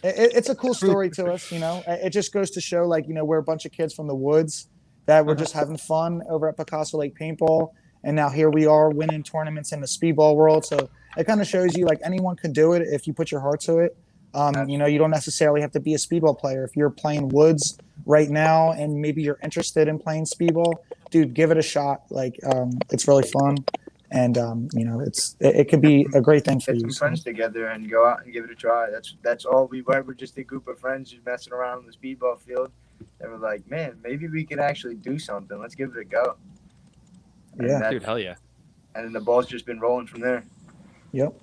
it's a cool story to us. You know, it just goes to show, like, you know, we're a bunch of kids from the woods that were just having fun over at Picasso Lake Paintball, and now here we are winning tournaments in the speedball world. So it kind of shows you like anyone can do it if you put your heart to it. You know, you don't necessarily have to be a speedball player. If you're playing woods right now and maybe you're interested in playing speedball, dude, give it a shot. Like, it's really fun, and you know, it could be a great thing for Get you. some friends together and go out and give it a try. That's all we were. We're just a group of friends just messing around on the speedball field, and we're like, man, maybe we could actually do something. Let's give it a go. Yeah, Dude, hell yeah. And then the ball's just been rolling from there. Yep.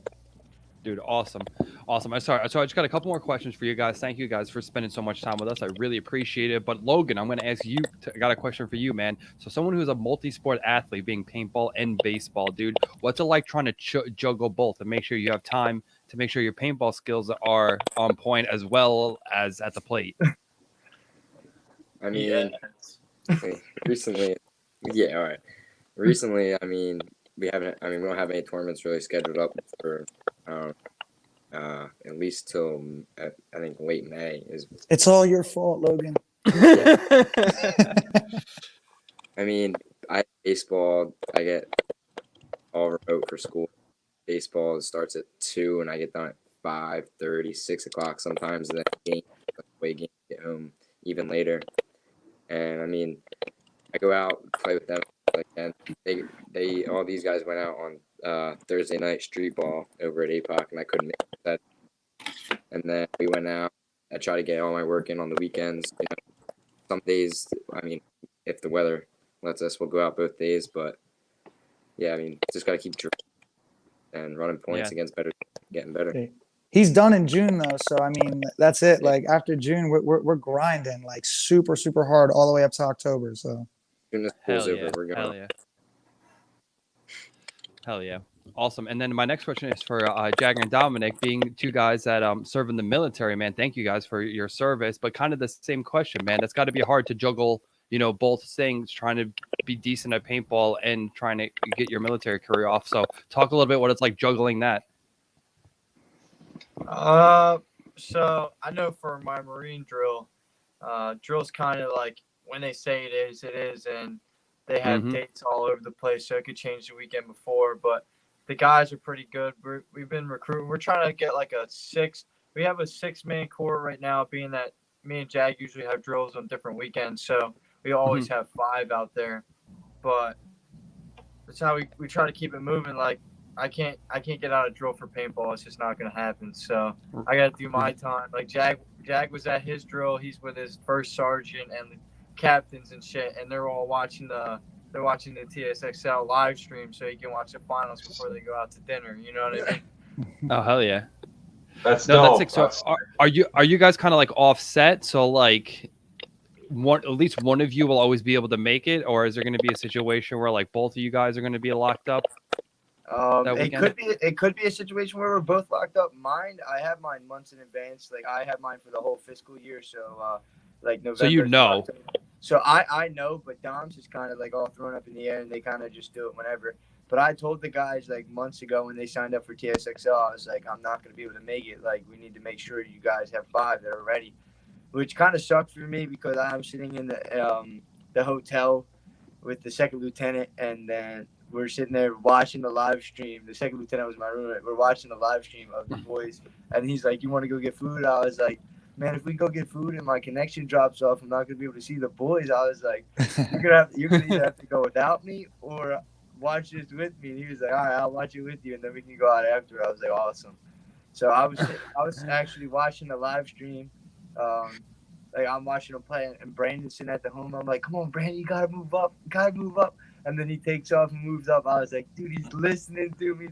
Dude, awesome. I'm sorry. So I just got a couple more questions for you guys. Thank you guys for spending so much time with us. I really appreciate it. But Logan, I'm going to ask you. I got a question for you, man. So someone who's a multi-sport athlete, being paintball and baseball, dude, what's it like trying to juggle both and make sure you have time to make sure your paintball skills are on point as well as at the plate? I mean, recently, yeah, all right. Recently, I mean, we don't have any tournaments really scheduled up for at least till I think late May is. It's all your fault, Logan. I mean, baseball. I get all remote for school. Baseball starts at 2, and I get done at 5:30, 6 o'clock sometimes. And then away game, get home even later. And I mean, I go out play with them. And they all these guys went out on Thursday night street ball over at APOC, and I couldn't make that. And then we went out I try to get all my work in on the weekends. You know, some days, I mean, if the weather lets us, we'll go out both days. But yeah, I mean, just got to keep and running points against better, getting better. He's done in June though, so I mean that's it. Like after June, we're grinding like super hard all the way up to October. So Soon as school's over, we're going. Hell yeah. Awesome. And then my next question is for Jagger and Dominic, being two guys that serve in the military, man. Thank you guys for your service. But kind of the same question, man. That's got to be hard to juggle, you know, both things, trying to be decent at paintball and trying to get your military career off. So talk a little bit what it's like juggling that. So I know for my Marine drill, drill's kind of like when they say it is, and they have dates all over the place, so it could change the weekend before. But the guys are pretty good. We've been recruiting. We're trying to get like we have a 6-man core right now, being that me and Jag usually have drills on different weekends, so we always have 5 out there. But that's how we try to keep it moving. Like I can't get out of drill for paintball. It's just not gonna happen. So I gotta do my time. Like Jag was at his drill. He's with his first sergeant and the captains and shit, and they're all watching the TSXL live stream so he can watch the finals before they go out to dinner. You know what I mean? Oh hell yeah. That's dope. That's like, so are you guys kind of like offset? So like at least one of you will always be able to make it, or is there going to be a situation where like both of you guys are going to be locked up? It could be a situation where we're both locked up. I have mine months in advance. Like I have mine for the whole fiscal year. So like November. So you know. So I know, but Dom's is kind of like all thrown up in the air, and they kind of just do it whenever. But I told the guys like months ago when they signed up for TSXL, I was like, I'm not going to be able to make it. Like we need to make sure you guys have 5 that are ready, which kind of sucked for me because I'm sitting in the hotel with the second lieutenant, and then we're sitting there watching the live stream. The second lieutenant was my roommate. We're watching the live stream of the boys, and he's like, "You want to go get food?" I was like, "Man, if we go get food and my connection drops off, I'm not gonna be able to see the boys." I was like, "You're gonna either have to go without me or watch this with me." And he was like, "All right, I'll watch it with you, and then we can go out after." I was like, "Awesome." So I was actually watching the live stream. Like I'm watching him play, and Brandon's sitting at the home. I'm like, "Come on, Brandon, you gotta move up. And then he takes off and moves up. I was like, dude, he's listening to me.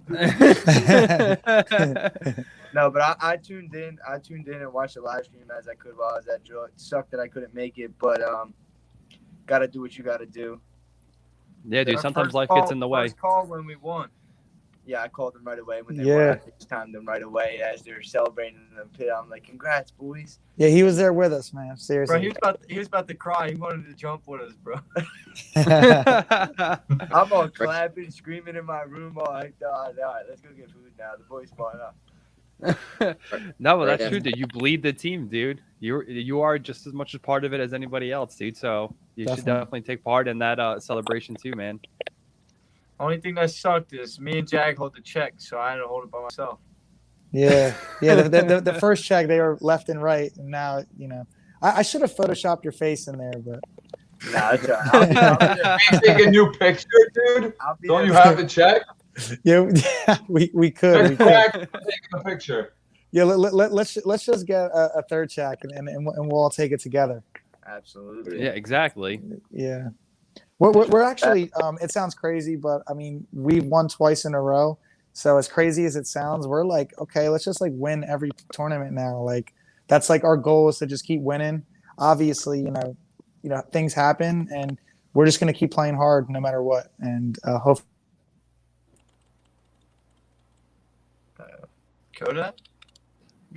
No, but I tuned in. And watched the live stream as I could while I was at drill. It sucked that I couldn't make it, but gotta do what you gotta do. Yeah, dude. Sometimes life gets in the way. First call when we won. Yeah, I called them right away when they won. I FaceTimed them right away as they're celebrating in the pit. I'm like, congrats, boys. Yeah, he was there with us, man. Seriously. Bro, he was about to cry. He wanted to jump with us, bro. I'm all clapping, screaming in my room. All right, let's go get food now. The boys bought up. No, but that's true, dude. You bleed the team, dude. You are just as much a part of it as anybody else, dude. So you should definitely take part in that celebration too, man. Only thing that sucked is me and Jag hold the check, so I had to hold it by myself. Yeah. The first check they were left and right, and now I should have photoshopped your face in there, but nah, it's all right. Take a new picture, dude. Don't you have the check? Yeah, we could. Take the picture. Yeah, let's just get a third check, and we'll all take it together. Absolutely. Yeah, exactly. Yeah. We're actually, it sounds crazy, but I mean, we've won twice in a row. So as crazy as it sounds, we're like, okay, let's just like win every tournament now. Like that's like our goal is to just keep winning. Obviously, you know, things happen, and we're just going to keep playing hard no matter what. And hopefully.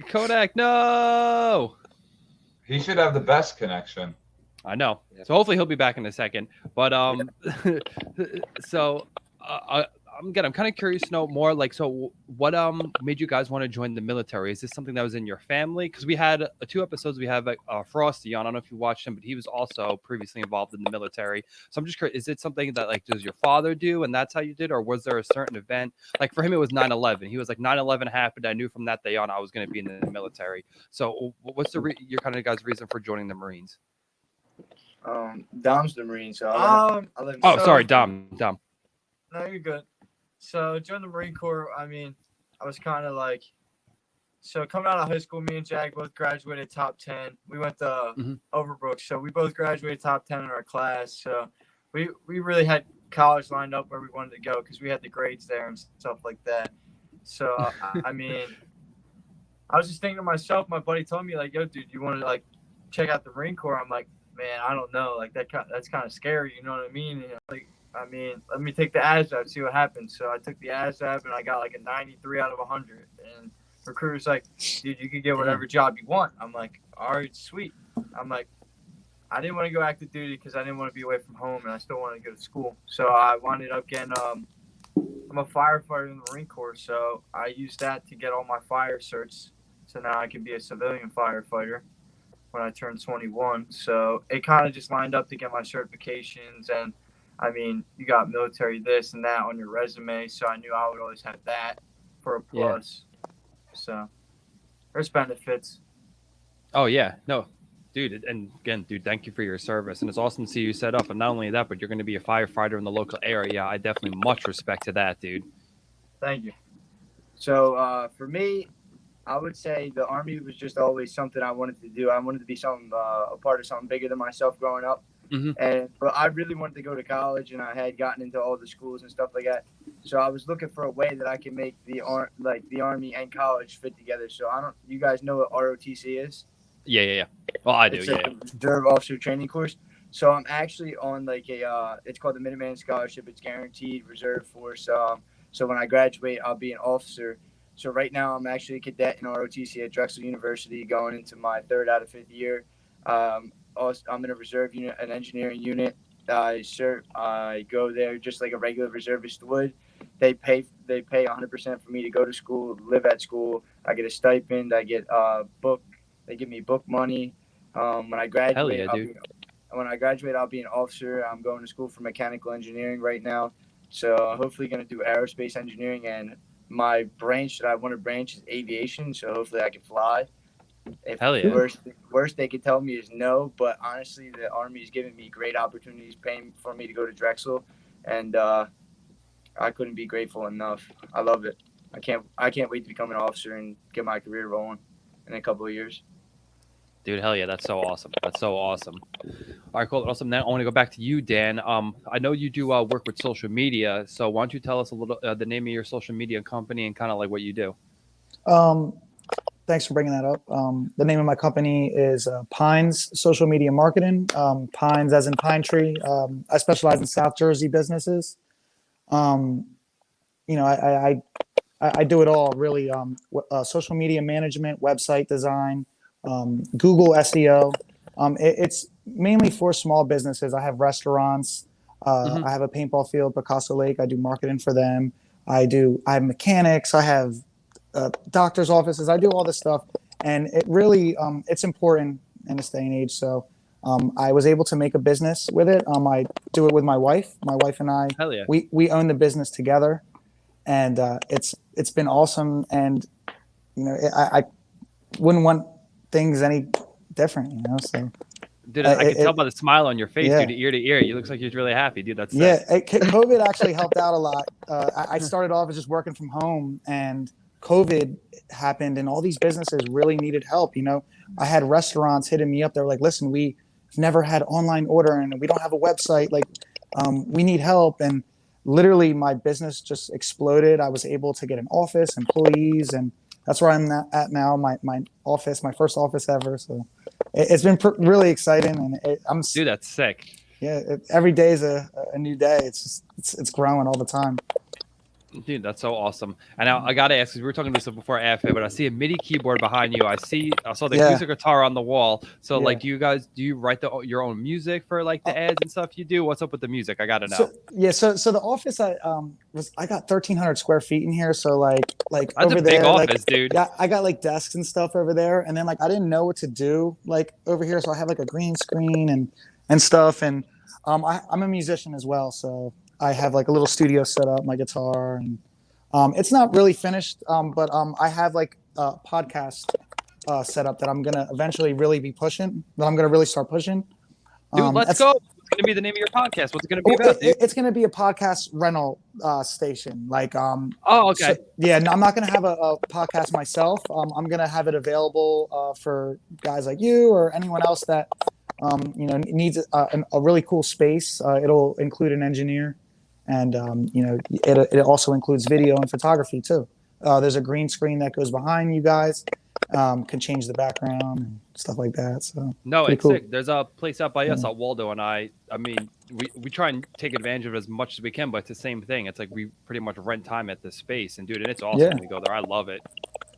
Kodak, no. He should have the best connection. I know. So hopefully he'll be back in a second. But so I'm kind of curious to know more. Like, so what made you guys want to join the military? Is this something that was in your family? Because we had 2 episodes. We have Frosty on. I don't know if you watched him, but he was also previously involved in the military. So I'm just curious. Is it something that like does your father do, and that's how you did, or was there a certain event? Like for him, it was 9/11. He was like 9/11 happened. I knew from that day on I was going to be in the military. So what's your kind of guys' reason for joining the Marines? Dom's the Marine, so sorry, Dom. No, you're good. So joined the Marine Corps. I mean, I was kind of like So coming out of high school, me and Jag both graduated top 10. We went to Overbrook, so we both graduated top 10 in our class. So we really had college lined up where we wanted to go because we had the grades there and stuff like that. So I mean, I was just thinking to myself. My buddy told me like, "Yo, dude, you want to like check out the Marine Corps?" I'm like, "Man, I don't know. Like that's kind of scary. You know what I mean?" And, like, I mean, let me take the ASVAB, see what happens. So I took the ASVAB and I got like a 93 out of 100. And recruiter's like, dude, you can get whatever job you want. I'm like, all right, sweet. I'm like, I didn't want to go active duty because I didn't want to be away from home and I still wanted to go to school. So I wound up getting, I'm a firefighter in the Marine Corps. So I used that to get all my fire certs. So now I can be a civilian firefighter when I turn 21. So it kind of just lined up to get my certifications. And I mean, you got military this and that on your resume. So I knew I would always have that for a plus. Yeah. So there's benefits. Oh yeah, no, dude. And again, dude, thank you for your service. And it's awesome to see you set up. And not only that, but you're going to be a firefighter in the local area. I definitely much respect to that, dude. Thank you. So for me, I would say the Army was just always something I wanted to do. I wanted to be a part of something bigger than myself growing up. But I really wanted to go to college, and I had gotten into all the schools and stuff like that. So I was looking for a way that I can make the Army and college fit together. So you guys know what ROTC is? Yeah. Well, I do. It's a Reserve Officer Training Course. So I'm actually on it's called the Minuteman Scholarship. It's guaranteed reserve force. So when I graduate, I'll be an officer. So right now I'm actually a cadet in ROTC at Drexel University, going into my 3rd out of 5th year. I'm in a reserve unit, an engineering unit. I go there just like a regular reservist would. They pay 100% for me to go to school, live at school. I get a stipend. I get book. They give me book money. When I graduate, hell yeah, dude. I'll be an officer. I'm going to school for mechanical engineering right now. So hopefully going to do aerospace engineering, and my branch that I want to branch is aviation. So hopefully I can fly. If hell yeah. Worst they could tell me is no, but honestly, the Army is giving me great opportunities, paying for me to go to Drexel, and I couldn't be grateful enough. I love it. I can't wait to become an officer and get my career rolling in a couple of years. Dude, hell yeah, that's so awesome. That's so awesome. All right, cool. Awesome. Now I want to go back to you, Dan. I know you do work with social media, so why don't you tell us a little the name of your social media company and kind of like what you do? Thanks for bringing that up. The name of my company is Pines Social Media Marketing. Pines as in pine tree. I specialize in South Jersey businesses. I do it all really. Social media management, website design, Google SEO. It's mainly for small businesses. I have restaurants. I have a paintball field, Picasso Lake. I do marketing for them. I have mechanics. I have doctor's offices. I do all this stuff, and it really it's important in this day and age. So I was able to make a business with it. I do it with my wife. My wife and I, hell yeah. we own the business together, and it's been awesome. And I wouldn't want things any different, so. Dude, I can tell by the smile on your face, dude, ear to ear. You looks like you're really happy, dude. That's COVID actually helped out a lot. I started off as just working from home, and COVID happened, and all these businesses really needed help. I had restaurants hitting me up. They're like, listen, we've never had online ordering, and we don't have a website. Like, we need help. And literally my business just exploded. I was able to get an office, employees, and that's where I'm at now. My office, my first office ever. So it's been really exciting. And dude, that's sick. Yeah. Every day is a new day. It's growing all the time. Dude, that's so awesome. And now I gotta ask, because we were talking about this before AFA, but I see a MIDI keyboard behind you. I saw the acoustic guitar on the wall. So like, do you write your own music for like the ads and stuff you do? What's up with the music? I gotta know. So the office I got 1,300 square feet in here. So like that's over a big there, office, dude. Yeah, I got like desks and stuff over there, and then like I didn't know what to do like over here, so I have like a green screen and stuff, and I'm a musician as well, so I have like a little studio set up, my guitar, and it's not really finished, but I have like a podcast set up that I'm gonna eventually really be pushing. That I'm gonna really start pushing. Dude, let's go. going to be the name of your podcast? What's it going to be about, dude? It's going to be a podcast rental station. Like, Oh, okay. so, yeah, no, I'm not going to have a podcast myself. I'm going to have it available for guys like you or anyone else that, needs a really cool space. It'll include an engineer, and, it also includes video and photography too. There's a green screen that goes behind you guys, can change the background and stuff like that. So no, it's cool. sick. There's a place out by us, Waldo, and I mean, we try and take advantage of it as much as we can, but it's the same thing. It's like we pretty much rent time at this space, and dude, and it's awesome to go there. I love it.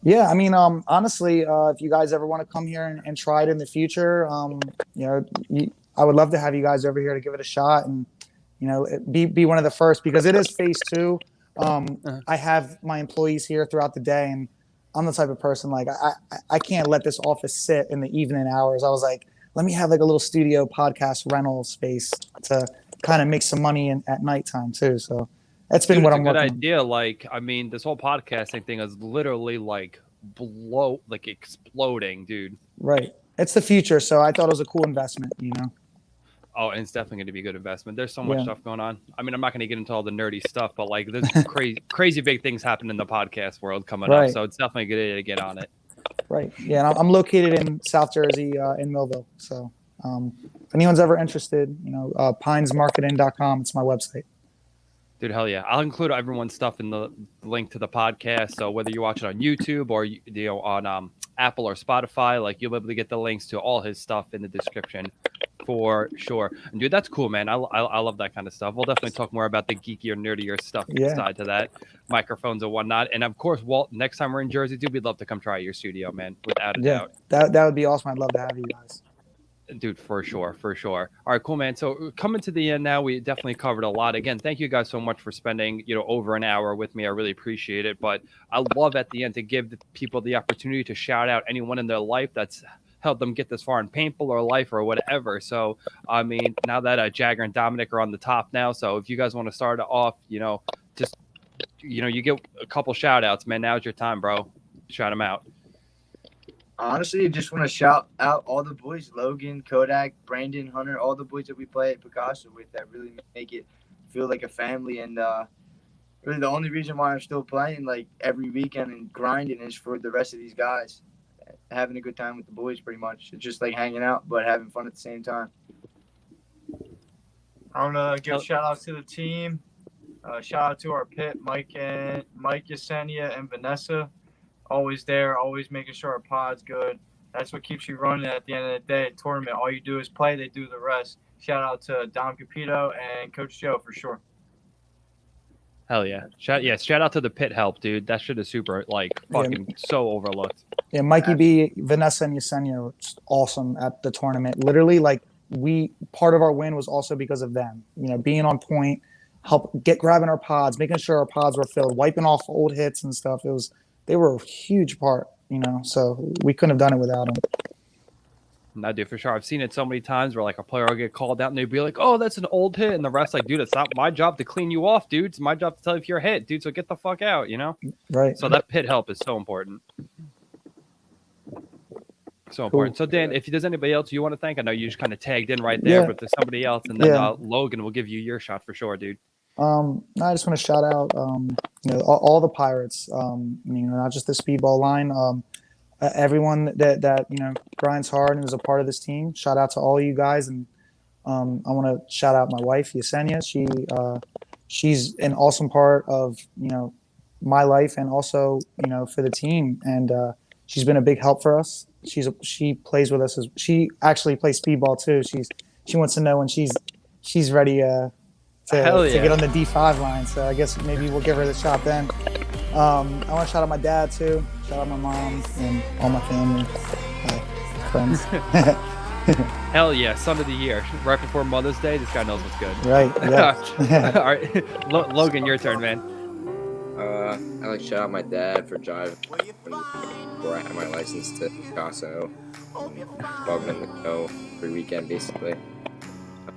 Yeah, I mean, honestly, if you guys ever want to come here and try it in the future, I would love to have you guys over here to give it a shot and, be one of the first, because it is phase 2. I have my employees here throughout the day, and I'm the type of person, like, I can't let this office sit in the evening hours. I was like, let me have like a little studio podcast rental space to kind of make some money at nighttime too. So that's been what I'm working on. Good idea. Like, I mean, this whole podcasting thing is literally like exploding, dude. Right. It's the future. So I thought it was a cool investment, Oh, and it's definitely going to be a good investment. There's so much stuff going on. I mean, I'm not going to get into all the nerdy stuff, but like there's crazy big things happening in the podcast world coming up. So it's definitely a good idea to get on it. Right. Yeah. And I'm located in South Jersey, in Millville. So if anyone's ever interested, pinesmarketing.com. It's my website. Dude, hell yeah. I'll include everyone's stuff in the link to the podcast. So whether you watch it on YouTube or on Apple or Spotify, like you'll be able to get the links to all his stuff in the description for sure. And dude, that's cool, man. I love that kind of stuff. We'll definitely talk more about the geekier, nerdier stuff side to that, microphones and whatnot. And of course, Walt, next time we're in Jersey, dude, we'd love to come try your studio, man, without a doubt. That would be awesome. I'd love to have you guys. Dude, for sure. All right, cool, man. So coming to the end now, we definitely covered a lot. Again, thank you guys so much for spending, over an hour with me. I really appreciate it. But I love at the end to give the people the opportunity to shout out anyone in their life that's helped them get this far in paintball or life or whatever. So, I mean, now that Jagger and Dominic are on the top now, so if you guys want to start off, just, you get a couple shout outs, man. Now's your time, bro. Shout them out. Honestly, I just want to shout out all the boys, Logan, Kodak, Brandon, Hunter, all the boys that we play at Picasso with that really make it feel like a family. And really the only reason why I'm still playing like every weekend and grinding is for the rest of these guys. Having a good time with the boys pretty much. It's just like hanging out, but having fun at the same time. I want to give shout out to the team. Shout out to our pit, Mike, Yesenia, and Vanessa. Always there, always making sure our pod's good. That's what keeps you running at the end of the day. Tournament, all you do is play, they do the rest. Shout out to Dominic Pinto and Coach Joe for sure. Hell yeah. Shout out to the pit help, dude. That shit is super, fucking so overlooked. Yeah, Mikey B, Vanessa, and Yesenia were just awesome at the tournament. Literally, part of our win was also because of them. Being on point, grabbing our pods, making sure our pods were filled, wiping off old hits and stuff. They were a huge part, so we couldn't have done it without them. No, dude, for sure. I've seen it so many times where a player will get called out and they'd be like, "Oh, that's an old hit," and the ref's like, "Dude, it's not my job to clean you off, dude. It's my job to tell you if you're hit, dude. So get the fuck out," Right. So that pit help is so important. So important. So Dan, if there's anybody else you want to thank, I know you just kind of tagged in right there, but if there's somebody else, and then Logan will give you your shot for sure, dude. I just want to shout out, all the Pirates, not just the speedball line, everyone that grinds hard and is a part of this team. Shout out to all of you guys, and I want to shout out my wife Yesenia. She's an awesome part of my life and also for the team, and she's been a big help for us. She plays with us. She actually plays speedball too. She wants to know when she's ready to get on the D5 line. So I guess maybe we'll give her the shot then. I want to shout out my dad too. Shout out my mom and all my family, friends. Hell yeah, son of the year. Right before Mother's Day, this guy knows what's good. Right, yeah. All right, Logan, your turn, man. I like to shout out my dad for driving before I had my license to Picasso. Bugging him to go every weekend, basically.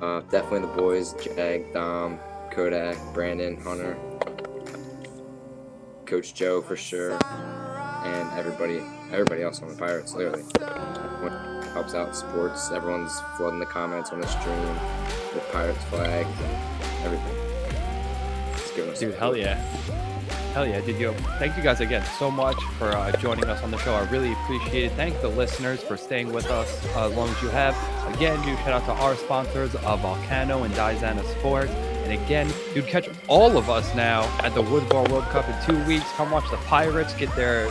Definitely the boys, Jag, Dom, Kodak, Brandon, Hunter, Coach Joe for sure, and everybody else on the Pirates, literally. Everyone helps out sports. Everyone's flooding the comments on the stream. with Pirates flags and everything. It's good. Dude, hell yeah. Hell yeah, dude. Thank you guys again so much for joining us on the show. I really appreciate it. Thank the listeners for staying with us as long as you have. Again, dude, shout out to our sponsors, Volcano and Daizana Sports. And again, dude, catch all of us now at the Woodball World Cup in 2 weeks. Come watch the Pirates get their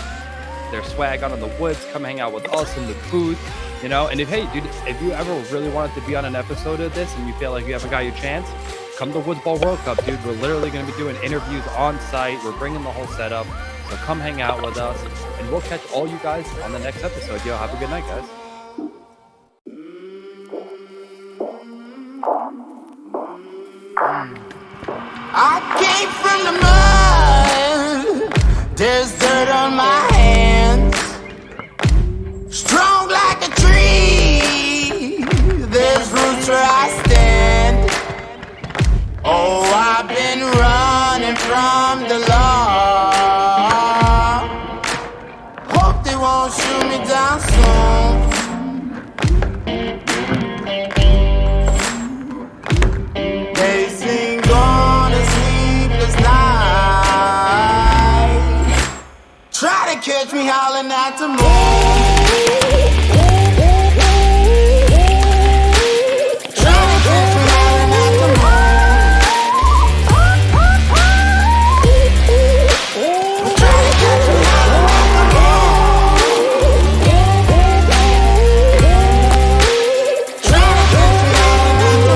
swag on in the woods. Come hang out with us in the booth, you know. And if you ever really wanted to be on an episode of this and you feel like you haven't got your chance, come to Woodball World Cup, dude. We're literally going to be doing interviews on site. We're bringing the whole setup. So come hang out with us, and we'll catch all you guys on the next episode. Yo, have a good night, guys. I came from the mud. There's dirt on my hands. Strong like a tree. There's roots where I stand. Oh, I've been running from the law. Hope they won't shoot me down soon. They sing on a sleepless night. Try to catch me howling at the moon.